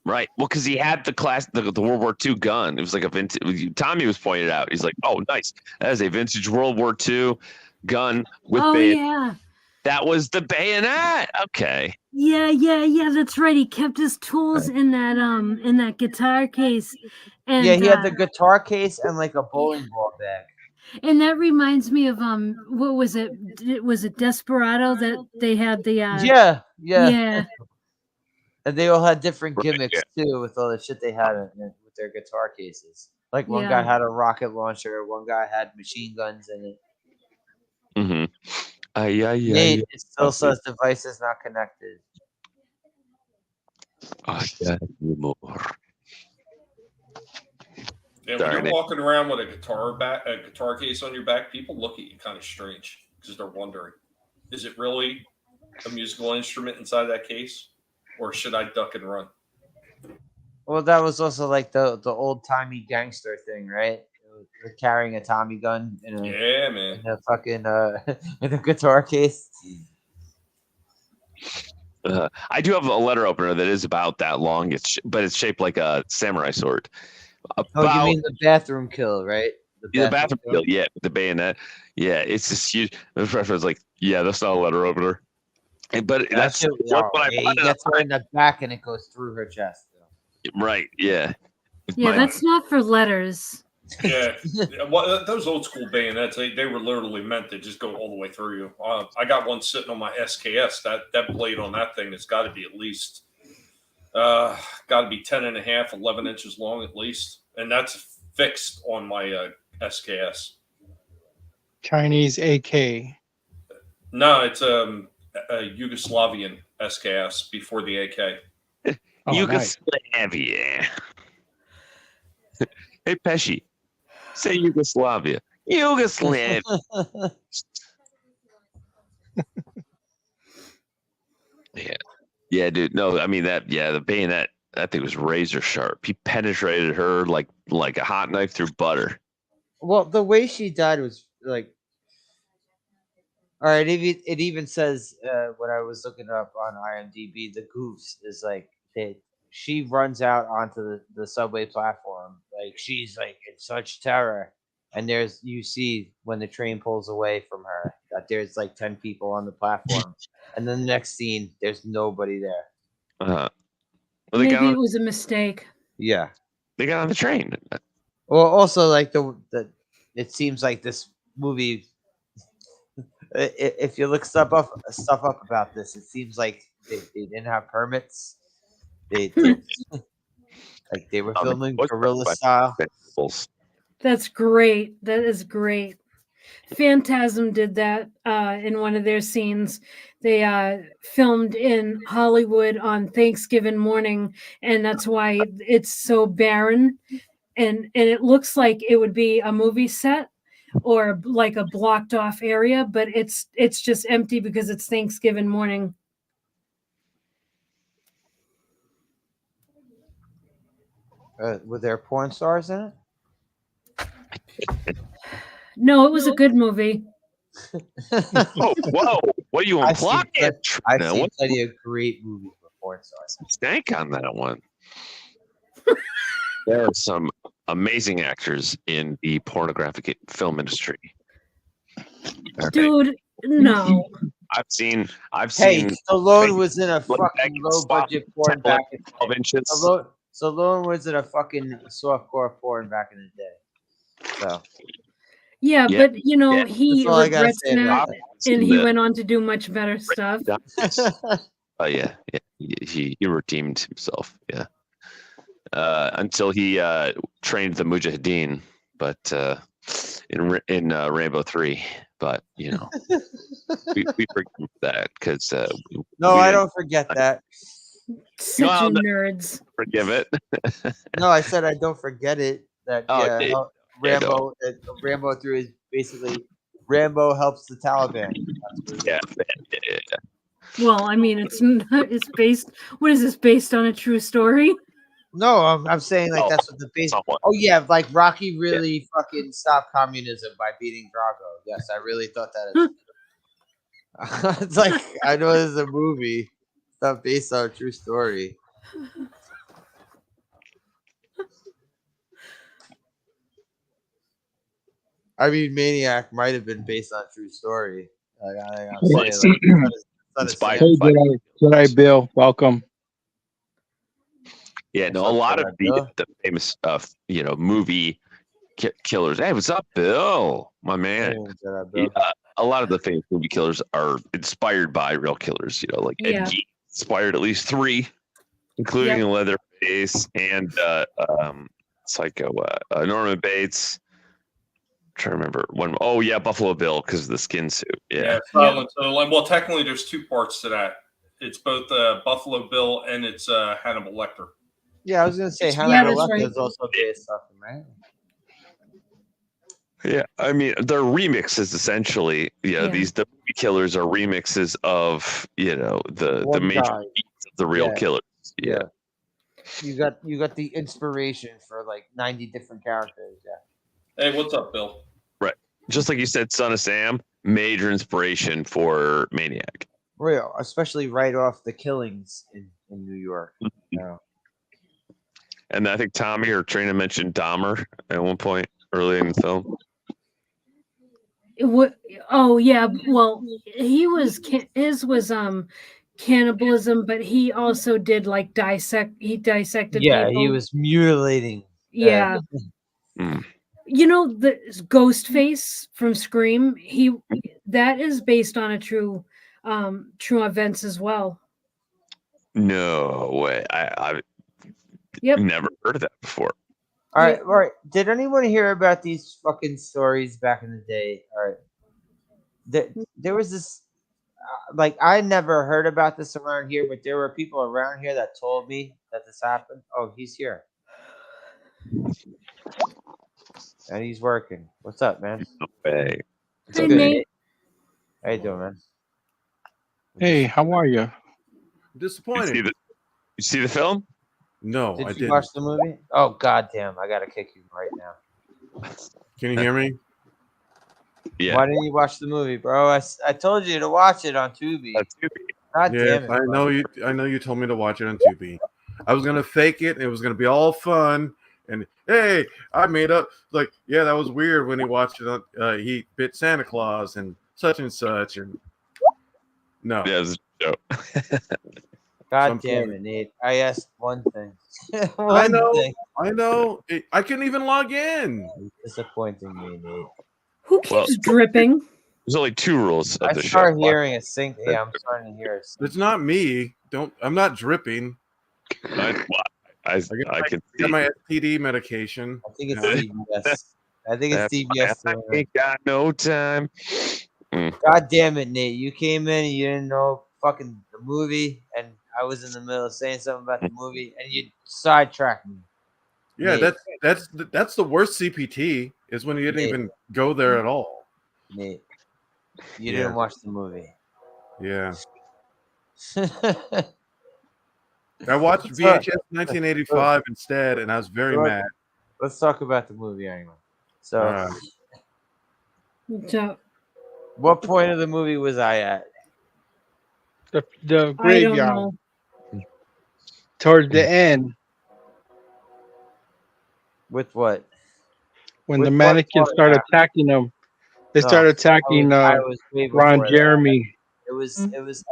Right. Well, because he had the World War II gun. It was like a vintage. Tommy was pointed out. He's like, "Oh, nice. That is a vintage World War II gun with bayonet." yeah. That was the bayonet. Okay. Yeah, that's right. He kept his tools in that guitar case. And Yeah, he had the guitar case and like a bowling ball bag. and that reminds me of what was it? Was it Desperado that they had the Yeah. And they all had different Right, gimmicks too with all the shit they had with their guitar cases. Like one Yeah. guy had a rocket launcher, one guy had machine guns in it. Mm-hmm. Nate, it still says devices not connected. More. Yeah, Sorry, when Nick. you're walking around with a guitar case on your back, people look at you kind of strange because they're wondering, is it really a musical instrument inside that case, or should I duck and run? Well, that was also like the old timey gangster thing, right? They're carrying a Tommy gun in Yeah, man. a fucking in a guitar case. I do have a letter opener that is about that long. But it's shaped like a samurai sword. Oh, you mean the bathroom kill, right? The bathroom kill, yeah, with the bayonet. Yeah, it's just huge. The professor was like, "Yeah, that's not a letter opener." But that's what I he gets her in the back and it goes through her chest. Right, yeah. Yeah, that's not for letters. Yeah, well, those old school bayonets, they were literally meant to just go all the way through you. I got one sitting on my SKS. That blade on that thing has got to be at least, got to be 10 and a half, 11 inches long at least. And that's fixed on my SKS. Chinese AK. No, it's a Yugoslavian SKS before the AK. Oh, Yugoslavia. Hey, Pesci, say Yugoslavia. Yugoslavia. Yeah, dude. No, I mean the bayonet. That thing was razor sharp. He penetrated her like a hot knife through butter. Well, the way she died was like, all right. It even says when I was looking up on IMDb, the goofs is like she runs out onto the subway platform, like she's like in such terror, and you see when the train pulls away from her that there's like 10 people on the platform, and then the next scene there's nobody there. Well, Maybe it was a mistake. Yeah. They got on the train. Well, also like the it seems like this movie. If you look stuff up about this, it seems like they didn't have permits. They like they were filming guerrilla style. That's great. That is great. Phantasm did that in one of their scenes. They filmed in Hollywood on Thanksgiving morning, and that's why it's so barren. And it looks like it would be a movie set or like a blocked off area, but it's just empty because it's Thanksgiving morning. Were there porn stars in it? No, it was a good movie. Oh, whoa! What are you implying? I've seen plenty of great movies with porn stars. Stank on that one. There are some amazing actors in the pornographic film industry. Dude, no. I've seen. Hey, Stallone was in a fucking low budget porn back in the day. Stallone was in a fucking softcore porn back in the day. So. Yeah, but he regrets that, and he went on to do much better stuff. Oh yeah, he redeemed himself. Yeah, until he trained the Mujahideen, but in Rainbow 3. But we forgive that because no, I don't forget that. Such nerds. Forgive it. No, I said I don't forget it. That Rambo 3 is basically Rambo helps the Taliban. Yeah. Well, I mean, it's based. What is this based on a true story? No, I'm saying like that's what the base. Oh yeah, like Rocky really fucking stopped communism by beating Drago. Yes, I really thought that. It's like I know this is a movie. It's not based on a true story. I mean, Maniac might have been based on a true story. I'm saying, hey, Jedi Bill, welcome. Yeah, no, a lot of the famous, movie killers. Hey, what's up, Bill? My man. A lot of the famous movie killers are inspired by real killers. Like Ed Gein inspired at least 3, including Leatherface and Psycho. Norman Bates. I'm trying to remember one. Oh yeah, Buffalo Bill because of the skin suit. Yeah. Well, technically, there's 2 parts to that. It's both Buffalo Bill and it's Hannibal Lecter. Yeah, I was gonna say Hannibal Lecter is also based off him, right? Yeah, I mean they're remixes essentially. These the movie killers are remixes of the major beats of the real killers. Yeah. You got the inspiration for like 90 different characters. Yeah. Hey, what's up, Bill? Right. Just like you said, Son of Sam, major inspiration for Maniac. Real, especially right off the killings in New York. And I think Tommy or Trina mentioned Dahmer at one point early in the film. Oh yeah, well, his was cannibalism, but he also did like he dissected people. He was mutilating. Yeah. The Ghostface from Scream, that is based on a true events as well. No way. I've never heard of that before. All right. Did anyone hear about these fucking stories back in the day? All right. There was this, I never heard about this around here, but there were people around here that told me that this happened. Oh, he's here. And he's working. What's up, man? No way. Hey, Nate. How you doing, man? Hey, how are you? Disappointed. You see the film? No, I didn't. Watch the movie? Oh, goddamn. I got to kick you right now. Can you hear me? Yeah. Why didn't you watch the movie, bro? I told you to watch it on Tubi. God damn it. I know you told me to watch it on Tubi. I was going to fake it. And it was going to be all fun. And, hey, I made up. That was weird when he watched it. He bit Santa Claus. And such and such, and no. Yeah, it was a joke. God Some damn point. it, Nate. I asked one thing. I One know. thing. I know. I couldn't even log in. It's disappointing me, Nate. Who keeps Well- dripping? There's only 2 rules of I the show. start hearing a sink. Yeah, I'm starting to hear a sink. It's not me. I'm not dripping. I I can got see. my STD medication. I think it's Yeah. CBS. I think it's CBS. I ain't got no time. God damn it, Nate. You came in and you didn't know fucking the movie, and I was in the middle of saying something about the movie, and you sidetracked me. Yeah, Nate. that's the worst CPT is when you didn't Nate. even go there at all. Nate. You Yeah. didn't watch the movie. Yeah. I watched What's up? VHS 1985 instead, and I was very Look. mad. Let's talk about the movie anyway. So, So, what point of the movie was I at? The I don't graveyard know. towards the end With what? when With the what mannequins part, started Aaron? attacking them. They No, started attacking I was way before Ron that. Jeremy. It was. I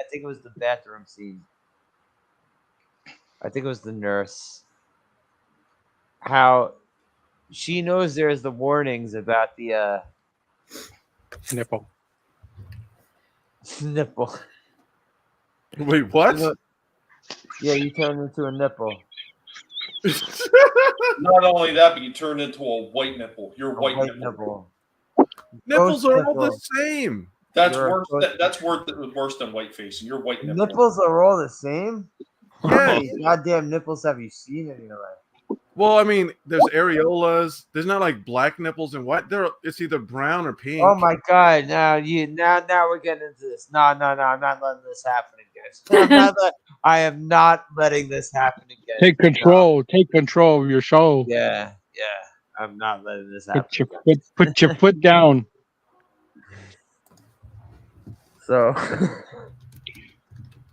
think it was the bathroom scene. I think it was the nurse. How she knows there's the warnings about the Nipple. nipple. Wait, what? Yeah, you turned into a nipple. Not only that, but you turned into a white nipple. You're A white white nipple. Nipples are all the nipple. same. That's You're a worse. ghost. That's worse than white facing. You're white nipple. Nipples are all the same. How Yeah. many goddamn nipples have you seen in your life? Well, I mean, there's areolas. There's not like black nipples and white. It's either brown or pink. Oh my god! Now we're getting into this. No! I'm not letting this happen again. I am not letting this happen again. Take control. Take control of your show. Yeah. I'm not letting this happen. Put your foot down. So,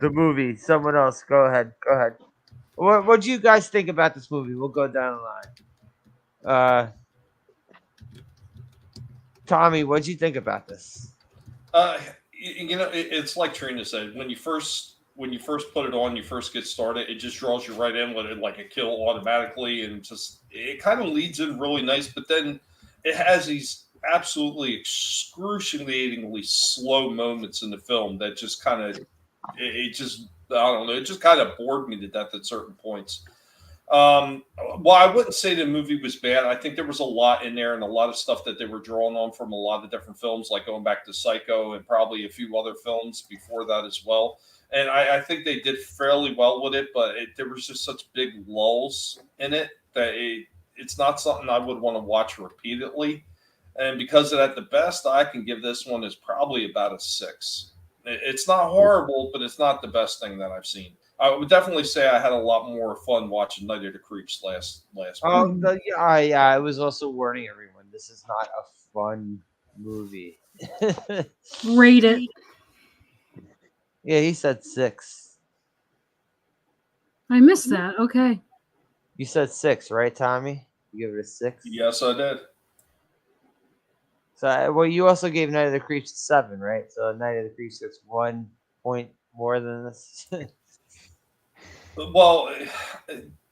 the movie. Someone else. Go ahead. What do you guys think about this movie? We'll go down the line. Tommy, what do you think about this? It's like Trina said. When you first put it on, you first get started, it just draws you right in with it like a kill automatically, and just it kind of leads in really nice. But then it has these absolutely excruciatingly slow moments in the film that just kind of it just I don't know. It just kind of bored me to death at certain points. Well, I wouldn't say the movie was bad. I think there was a lot in there and a lot of stuff that they were drawing on from a lot of different films, like going back to Psycho and probably a few other films before that as well. And I think they did fairly well with it, but there was just such big lulls in it that it's not something I would want to watch repeatedly. And because of that, the best I can give this one is probably about a 6. It's not horrible, but it's not the best thing that I've seen. I would definitely say I had a lot more fun watching Night of the Creeps last week. I was also warning everyone. This is not a fun movie. Rate it. Yeah, he said 6. I missed that. Okay. You said 6, right, Tommy? You give it a 6? Yes, I did. So, well, you also gave Night of the Creeps 7, right? So Night of the Creeps gets 1 point more than this. Well,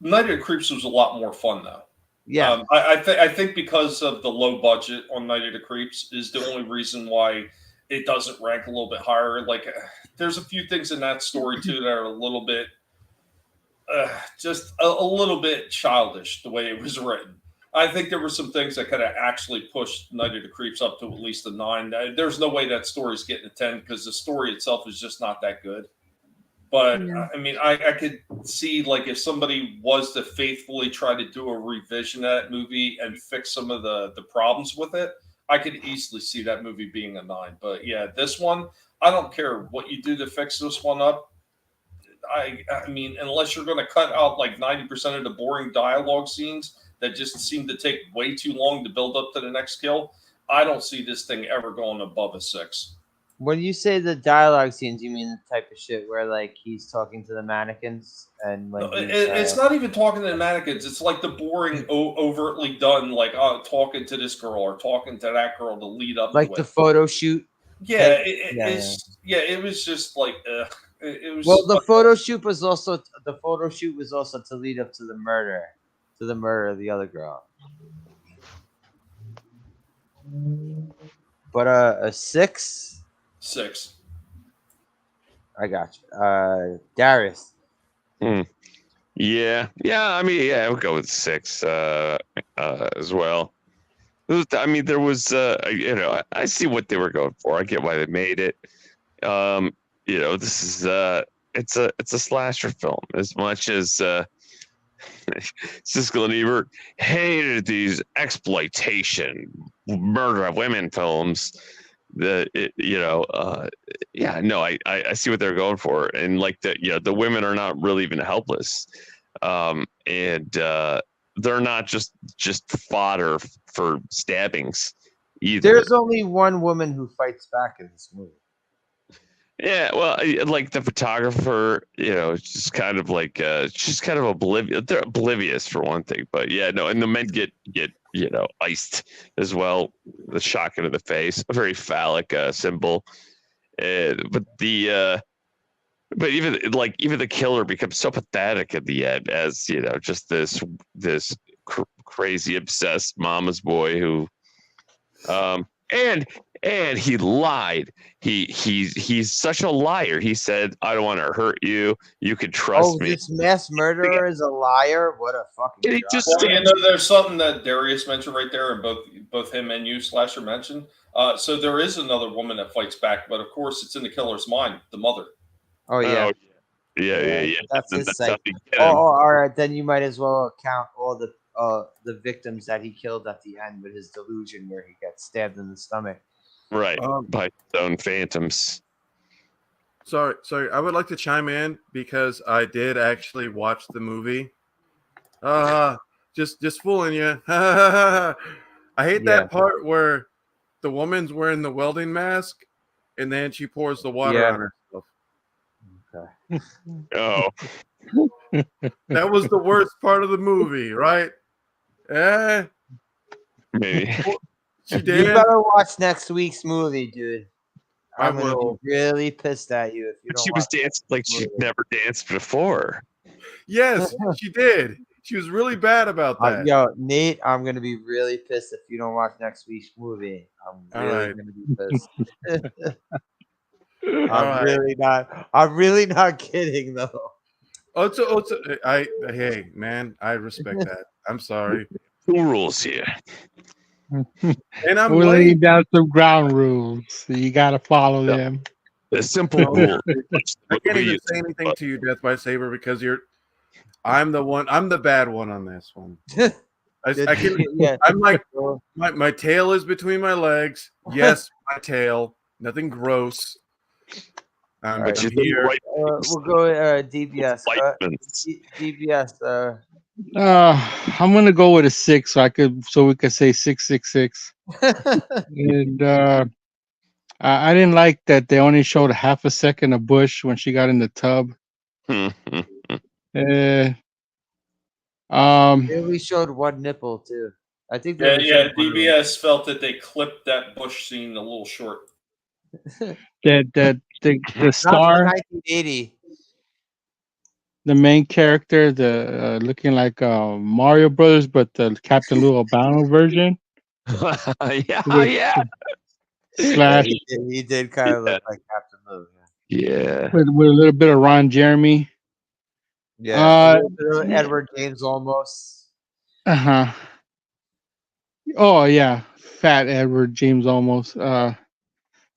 Night of the Creeps was a lot more fun, though. Yeah. I think because of the low budget on Night of the Creeps is the only reason why it doesn't rank a little bit higher. Like, there's a few things in that story, too, that are a little bit, just a little bit childish, the way it was written. I think there were some things that could have actually pushed Night of the Creeps up to at least a 9. There's no way that story's getting a 10 because the story itself is just not that good. But Yeah. I mean, I could see like if somebody was to faithfully try to do a revision of that movie and fix some of the problems with it, I could easily see that movie being a 9. But yeah, this one, I don't care what you do to fix this one up. I mean, unless you're going to cut out like 90% of the boring dialogue scenes that just seem to take way too long to build up to the next kill, I don't see this thing ever going above a 6. When you say the dialogue scenes, you mean the type of shit where like he's talking to the mannequins and like It's not even talking to the mannequins. It's like the boring, overtly done, like talking to this girl or talking to that girl to lead up like to the it. photo shoot. Yeah, Like, it was just like it was. Well, the photo shoot was also to lead up to the murder of the other girl. But a 6. 6. I got you. Darius. Yeah. I mean, yeah, I would go with 6 as well. I mean, there was, I see what they were going for. I get why they made it. This is it's a slasher film as much as Siskel and Ebert hated these exploitation murder of women films. I see what they're going for, and like the women are not really even helpless, and they're not just fodder for stabbings either. There's only one woman who fights back in this movie. Yeah, well, like the photographer, just kind of like she's kind of oblivious. They're oblivious for one thing, but yeah, no, and the men get iced as well. The shotgun to the face, a very phallic symbol. But even the killer becomes so pathetic at the end as just this crazy obsessed mama's boy who and he lied. He's such a liar. He said, "I don't want to hurt you. You can trust me." This mass murderer is a liar. What a fucking. He just There's something that Darius mentioned right there, and both him and you, Slasher, mentioned. So there is another woman that fights back, but of course, it's in the killer's mind, the mother. Oh yeah. Yeah. That's his site. All right. Then you might as well count all the victims that he killed at the end with his delusion, where he gets stabbed in the stomach. Right, by his own phantoms. Sorry. I would like to chime in because I did actually watch the movie. Just fooling you. I hate that part where the woman's wearing the welding mask and then she pours the water on herself. Okay. Oh. That was the worst part of the movie, right? Maybe. She did. You better watch next week's movie, dude. I'm gonna be really pissed at you if you don't. She was dancing like she never danced before. Yes, she did. She was really bad about that. Yo, Nate, I'm gonna be really pissed if you don't watch next week's movie. I'm really gonna be pissed. I'm really not kidding though. Hey man, I respect that. I'm sorry. Who rules here? And we're laying down some ground rules. So you got to follow them. The simple rule. I can't even say anything to you, Death by Saber, because I'm the bad one on this one. I'm like, my tail is between my legs. Yes, my tail. Nothing gross. But I'm here. We'll go DBS. DBS. I'm gonna go with a 6, so we could say 666. And I didn't like that they only showed half a second of Bush when she got in the tub. They only showed one nipple too. I think. DBS felt that they clipped that Bush scene a little short. The star, 1980. the main character, the looking like Mario Brothers, but the Captain Lou Albano version. Yeah. Slash. He did kind of look like Captain Lou. Yeah. With a little bit of Ron Jeremy. Yeah. Edward James almost. Oh yeah, fat Edward James almost. Yeah,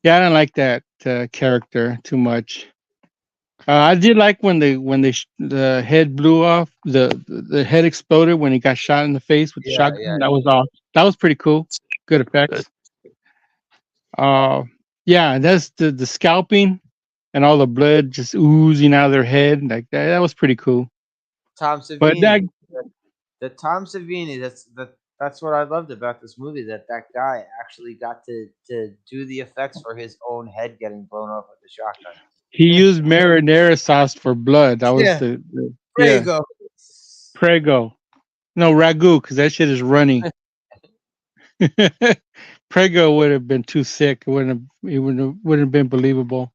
I didn't like that character too much. I did like when the head blew off, the head exploded when he got shot in the face with the shotgun. Yeah. That was all. That was pretty cool. Good effects. Yeah, that's the scalping and all the blood just oozing out of their head like that. That was pretty cool. Tom Savini. But Tom Savini. That's what I loved about this movie. That guy actually got to do the effects for his own head getting blown off with the shotgun. He used marinara sauce for blood. That was Prego. Prego. No, ragu, because that shit is runny. Prego would have been too sick. It wouldn't have been believable.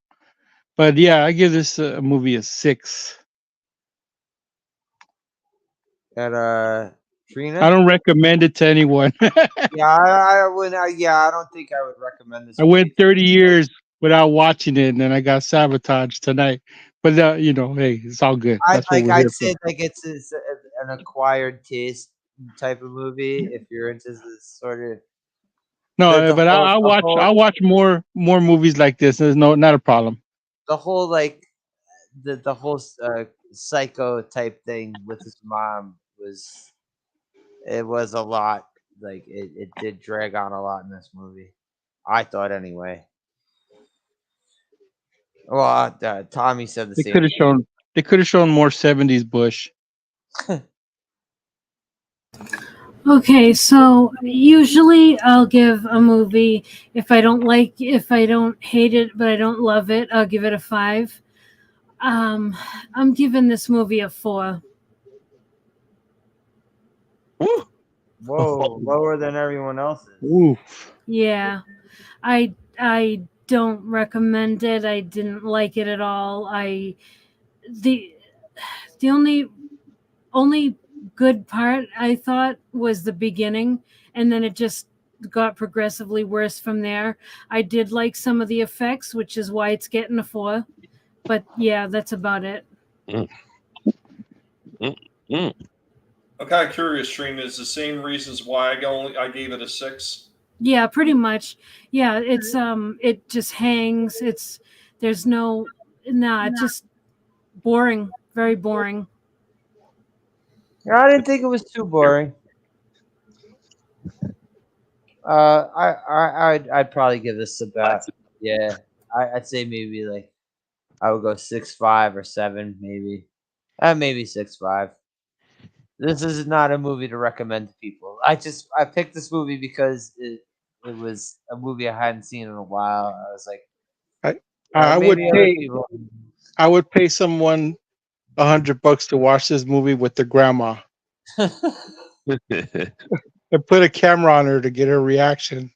But yeah, I give this movie a 6. And Trina? I don't recommend it to anyone. Yeah, I wouldn't. I don't think I would recommend this. I went movie. 30 years without watching it, and then I got sabotaged tonight. But hey, it's all good. That's what we're here I'd for. say like it's an acquired taste type of movie if you're into this sort of. No, but I'll whole, watch more movies like this. There's not a problem. the whole like the whole psycho type thing with his mom was a lot. Like it did drag on a lot in this movie. I thought anyway. Well, Tommy said the They same. could have shown more 70s Bush. Okay, so usually I'll give a movie if I don't hate it, but I don't love it, I'll give it a 5. I'm giving this movie a 4. Whoa, lower than everyone else's. Ooh. Yeah, I don't recommend it. I didn't like it at all. The only good part I thought was the beginning, and then it just got progressively worse from there. I did like some of the effects, which is why it's getting a 4. But yeah, that's about it. I'm kind of curious, Trina. Is the same reasons why I gave it a 6? Yeah, pretty much. Yeah, it's it just hangs. It's just boring, very boring. I didn't think it was too boring. I'd probably give this about I'd say maybe like I would go 6.5 or 7 maybe, maybe 6.5. This is not a movie to recommend to people. I picked this movie because it was a movie I hadn't seen in a while. I was like, I would pay someone $100 to watch this movie with their grandma. And put a camera on her to get her reaction.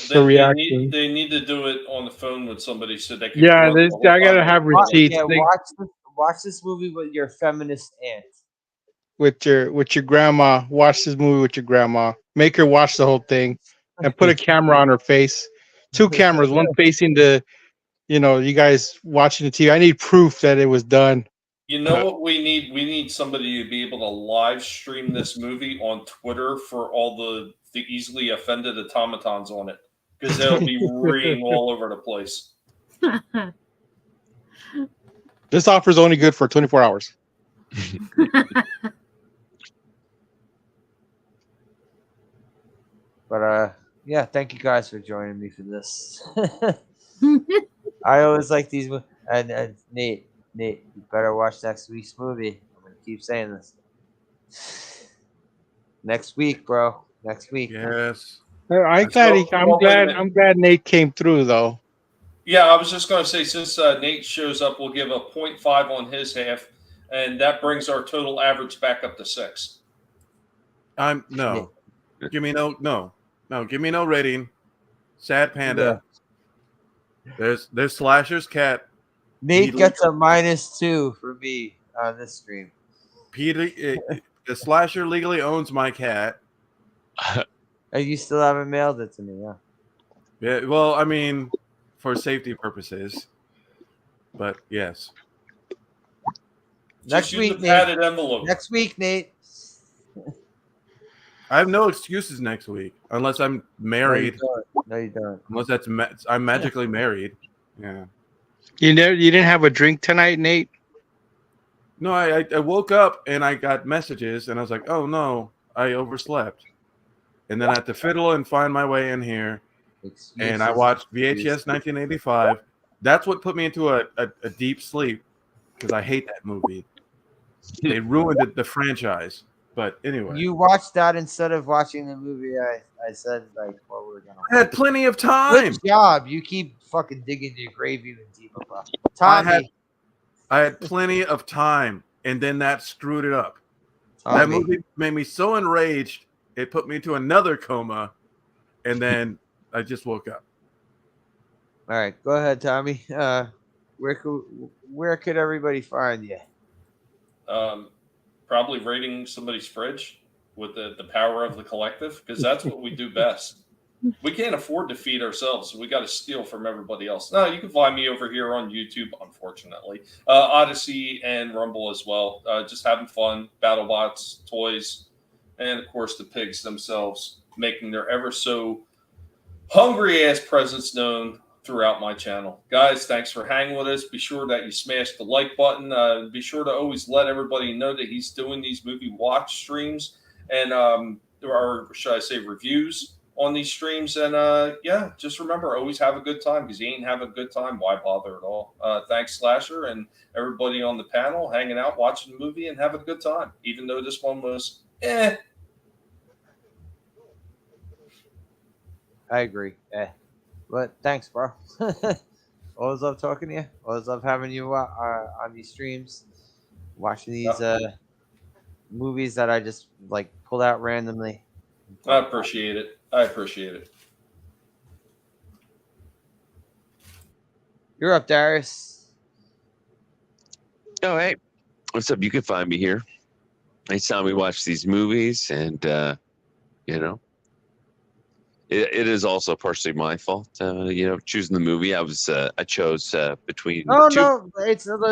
They need to do it on the phone with somebody so they can. Yeah, I gotta have receipts. Yeah, watch this movie with your feminist aunt. With your grandma. Watch this movie with your grandma. Make her watch the whole thing, and put a camera on her face. 2 cameras, one facing you guys watching the TV. I need proof that it was done. You know what we need? We need somebody to be able to live stream this movie on Twitter for all the easily offended automatons on it, because they'll be ringing all over the place. This offer is only good for 24 hours. But yeah, thank you guys for joining me for this. I always like these, and Nate, you better watch next week's movie. I'm gonna keep saying this. Next week, bro. Next week. Yes. I'm glad Nate came through though. Yeah, I was just going to say, since Nate shows up, we'll give a 0.5 on his half, and that brings our total average back up to 6. No. Give me no. Give me no rating. Sad Panda. Yeah. There's Slasher's cat. Nate gets a -2 for me on this stream. Peter, the Slasher legally owns my cat. You still haven't mailed it to me, yeah? Yeah. Well, I mean, for safety purposes. But yes. Next week, Nate. Padded envelope. Next week, Nate. I have no excuses next week unless I'm married. No, you don't. Unless I'm magically married. Yeah. You didn't have a drink tonight, Nate? No, I woke up and I got messages and I was like, oh no, I overslept. And then I had to fiddle and find my way in here. And I watched VHS 1985. That's what put me into a deep sleep, because I hate that movie. They ruined the franchise. But anyway. You watched that instead of watching the movie I said, like, what we're going to watch. I had plenty of time. Good job. You keep fucking digging your grave even deeper, bro. Tommy. I had plenty of time, and then that screwed it up. That movie made me so enraged, it put me into another coma, and then I just woke up. All right, go ahead, Tommy. Where could everybody find you? Probably raiding somebody's fridge with the power of the collective, because that's what we do best. We can't afford to feed ourselves, so we got to steal from everybody else. No, you can find me over here on YouTube, unfortunately. Odyssey and Rumble as well. Just having fun, BattleBots, toys, and of course the pigs themselves, making their ever so hungry ass presence known throughout my channel. Guys, thanks for hanging with us. Be sure that you smash the like button. Be sure to always let everybody know that he's doing these movie watch streams and or should I say reviews on these streams. And yeah, just remember, always have a good time, because you ain't have a good time, why bother at all? Thanks, Slasher, and everybody on the panel hanging out, watching the movie, and having a good time, even though this one was I agree. But thanks, bro. Always love talking to you. Always love having you on these streams, watching these movies that I just like pulled out randomly. I appreciate it. I appreciate it. You're up, Darius. Oh, hey. What's up? You can find me here. Anytime we watch these movies, and, you know, it is also partially my fault, you know, choosing the movie. I chose between Oh, two. no.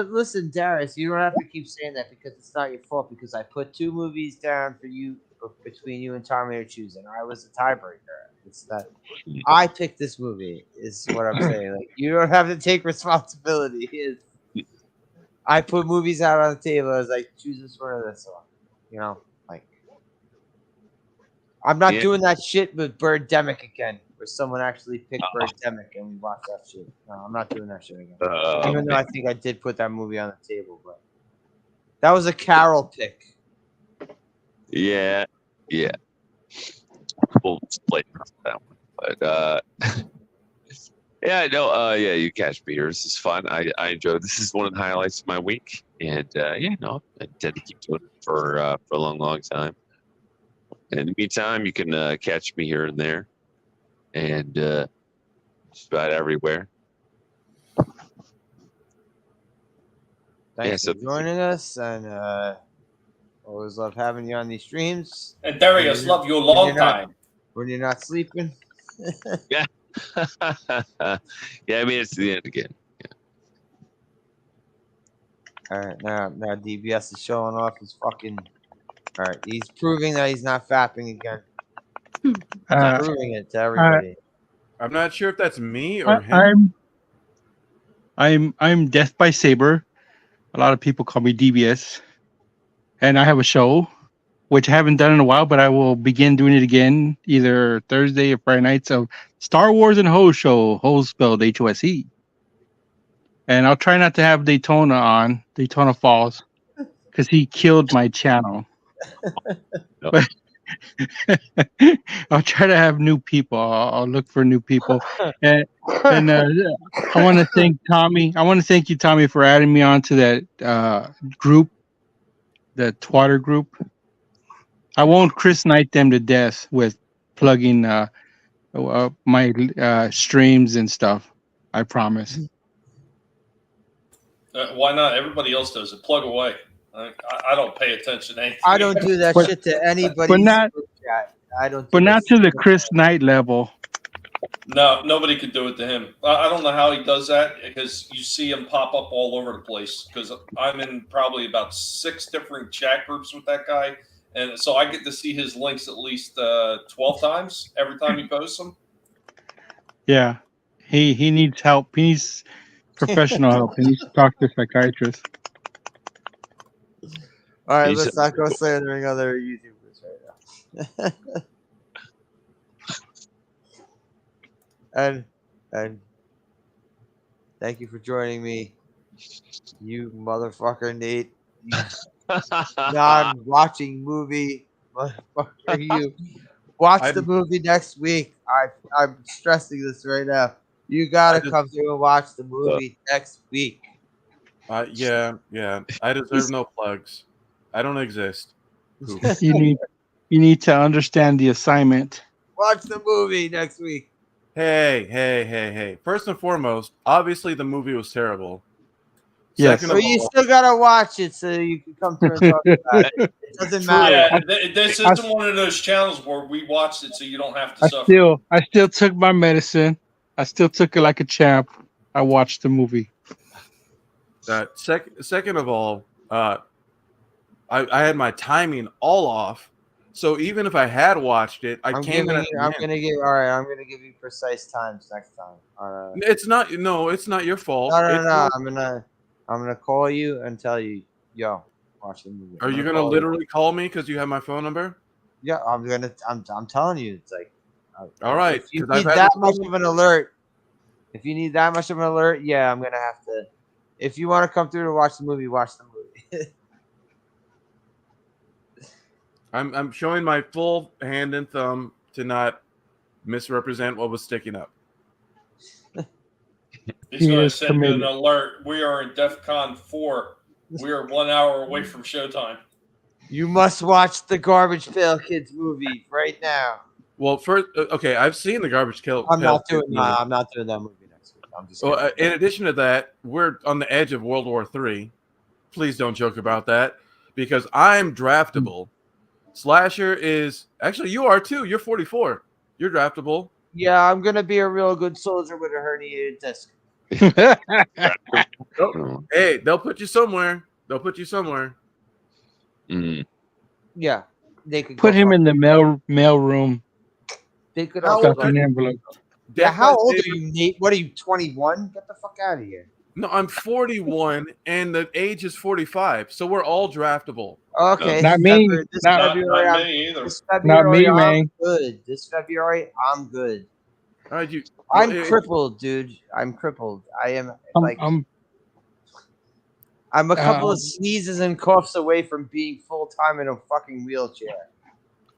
Listen, Darius, you don't have to keep saying that, because it's not your fault, because I put 2 movies down for you, between you and Tommy to choose, and I was the tiebreaker. It's that I picked this movie, is what I'm saying. Like, you don't have to take responsibility. I put movies out on the table. I was like, choose this one or this one. You know, like, I'm not doing that shit with Birdemic again, where someone actually picked Birdemic and we watched that shit. No, I'm not doing that shit again. Even though I think I did put that movie on the table, but that was a Carol pick. Yeah. We'll play that one, but yeah, no, yeah, you catch me here. This is fun. I enjoy. This is one of the highlights of my week, and yeah, no, I intend to keep doing it for a long time. And in the meantime, you can catch me here and there, and just about everywhere. Thanks for joining us, and always love having you on these streams. And Darius, love you a long time. When you're not sleeping. Yeah. Yeah, I mean, it's the end again. Yeah. All right, now DBS is showing off his fucking. All right, he's proving that he's not fapping again. He's proving it to everybody. I'm not sure if that's me or him. I'm Death by Saber. A lot of people call me DBS, and I have a show, which I haven't done in a while, but I will begin doing it again either Thursday or Friday nights of Star Wars and Hose Show, Hose spelled HOSE. And I'll try not to have Daytona Falls, because he killed my channel. But I'll try to have new people. I'll look for new people. And I want to thank Tommy. I want to thank you, Tommy, for adding me onto that group, the Twatter group. I won't Chris Knight them to death with plugging my streams and stuff. I promise. Why not? Everybody else does it. Plug away. I don't pay attention to anything. I don't do that shit to anybody. But not. I don't. But not to the Chris Knight level. No, nobody could do it to him. I don't know how he does that, because you see him pop up all over the place. Because I'm in probably about 6 different chat groups with that guy. And so I get to see his links at least 12 times every time he posts them. Yeah, he needs help. He needs professional help. He needs to talk to a psychiatrist. All right, let's not go slandering other YouTubers right now. and thank you for joining me, you motherfucker, Nate. You non-watching movie motherfucker. You watch the movie next week. I'm stressing this right now. You gotta come through and watch the movie next week. Yeah. I deserve no plugs. I don't exist. You need to understand the assignment. Watch the movie next week. Hey. First and foremost, obviously the movie was terrible. Yes. Second So of you all, still gotta watch it so you can come through and talk about it. It doesn't matter. Yeah, this isn't one of those channels where we watched it so you don't have to suffer. I still took my medicine. I still took it like a champ. I watched the movie. second of all, I had my timing all off. So even if I had watched it, I'm gonna give you precise times next time. It's not your fault. No. I'm gonna call you and tell you, yo, watch the movie. Are you gonna literally call me because you have my phone number? Yeah, I'm telling you, it's like, all right. If you need that much of an alert, yeah, I'm gonna have to. If you want to come through to watch the movie, watch the movie. I'm showing my full hand and thumb to not misrepresent what was sticking up. He's going to send an alert. We are in DEFCON 4. We are 1 hour away from showtime. You must watch the Garbage Pail Kids movie right now. Well, first, okay, I've seen the Garbage Pail. I'm not doing that movie next week. I'm just. Well, in addition to that, we're on the edge of World War III. Please don't joke about that because I'm draftable. Slasher is actually you are too. You're 44. You're draftable. Yeah, I'm gonna be a real good soldier with a herniated disc. Hey, they'll put you somewhere. Yeah, they could put him in the mail room. They could stuff an envelope. Yeah, how old are you, Nate? What are you, 21? Get the fuck out of here. No, I'm 41, and the age is 45, so we're all draftable. Okay, not me. Not me either. This February, not me, man. I'm good. This February, I'm good. All right, I'm crippled, dude. I'm crippled. I am I'm a couple of sneezes and coughs away from being full time in a fucking wheelchair.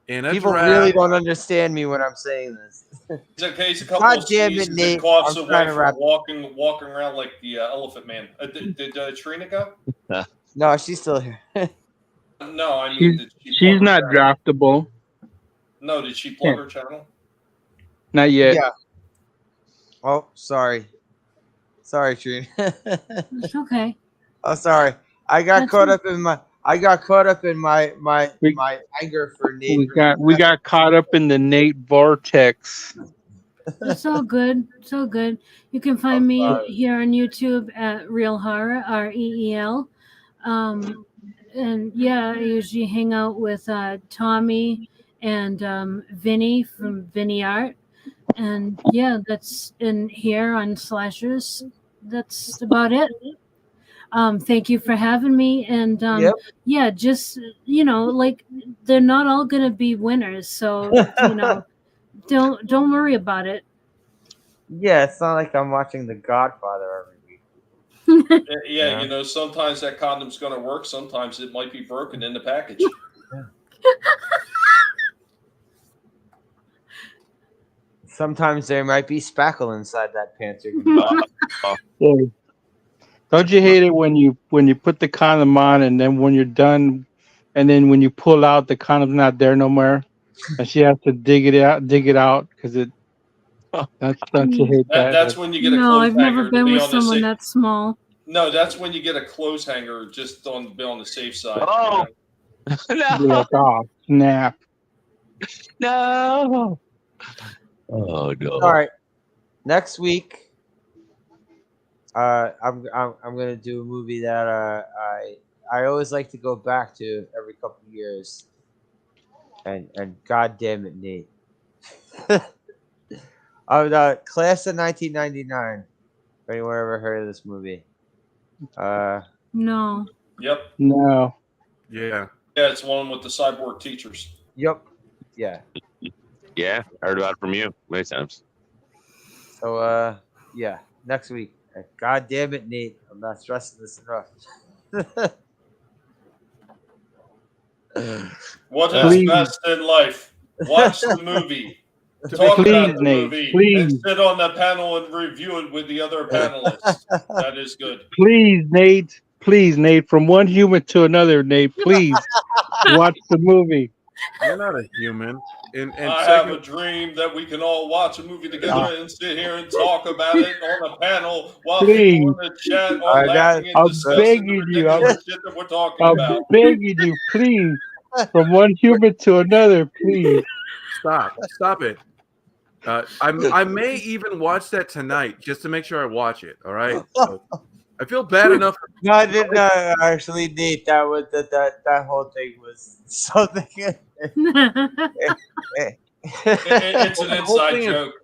People really don't understand me when I'm saying this. It's okay. He's a couple of sneezes and coughs away from walking around like the Elephant Man. Did Trina go? No, she's still here. No, I mean, she's not draftable. No, did she plug her channel? Not yet. Yeah. Oh, sorry. Sorry, Trina. It's okay. Oh, sorry. I got caught up in my anger for Nate. We got caught up in the Nate vortex. It's all good. So good. You can find me here on YouTube at Real Horror, REEL. And yeah, I usually hang out with Tommy and Vinny from Vinny Art. And yeah, that's in here on Slashers. That's about it. Thank you for having me. And yeah, just like they're not all gonna be winners, so don't worry about it. Yeah, it's not like I'm watching The Godfather every week. Yeah, sometimes that condom's gonna work, sometimes it might be broken in the package. Sometimes there might be spackle inside that pants. Don't you hate it when you put the condom on and then when you're done, and then when you pull out, the condom's not there no more, and she has to dig it out because it. Don't you hate that? That's when you get a clothes No, hanger. I've never been with someone that small. No, that's when you get a clothes hanger just on the safe side. Oh, no! Like, oh, snap! No! Oh no! All right, next week, I'm gonna do a movie that I always like to go back to every couple of years, and God damn it, Nate. Of the Class of 1999. If anyone ever heard of this movie? No. Yep. No. Yeah. Yeah, it's one with the cyborg teachers. Yep. Yeah. Yeah, I heard about it from you many times. So, yeah, next week. God damn it, Nate. I'm not stressing this enough. What is best in life? Watch the movie. Talk about the movie and sit on the panel and review it with the other panelists. That is good. Please, Nate. From one human to another, Nate. Please watch the movie. You're not a human. And I have a dream that we can all watch a movie together and sit here and talk about it on a panel while people in the chat are laughing and I'm discussing the begging you. ridiculous shit that we're talking I'm about. begging you, please. From one human to another, please. Stop it. I may even watch that tonight just to make sure I watch it. All right. So, I feel bad enough. No, I didn't. Actually, Nate, that was that whole thing was something. It's an inside joke.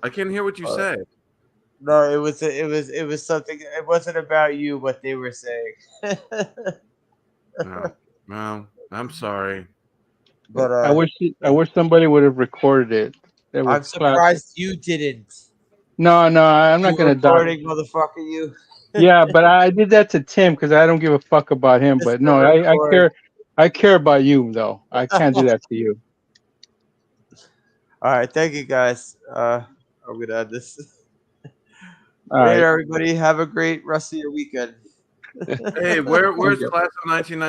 I can't hear what you said. No, it was something. It wasn't about you. What they were saying. No, well, I'm sorry. But I wish somebody would have recorded it. That was I'm surprised you didn't. No, I'm not gonna die. Recording, motherfucker, you. Yeah, but I did that to Tim because I don't give a fuck about him. But no, I care about you though. I can't do that to you. All right, thank you guys. I'm gonna end this. All Later, right. everybody. Have a great rest of your weekend. Hey, where's class of 1990?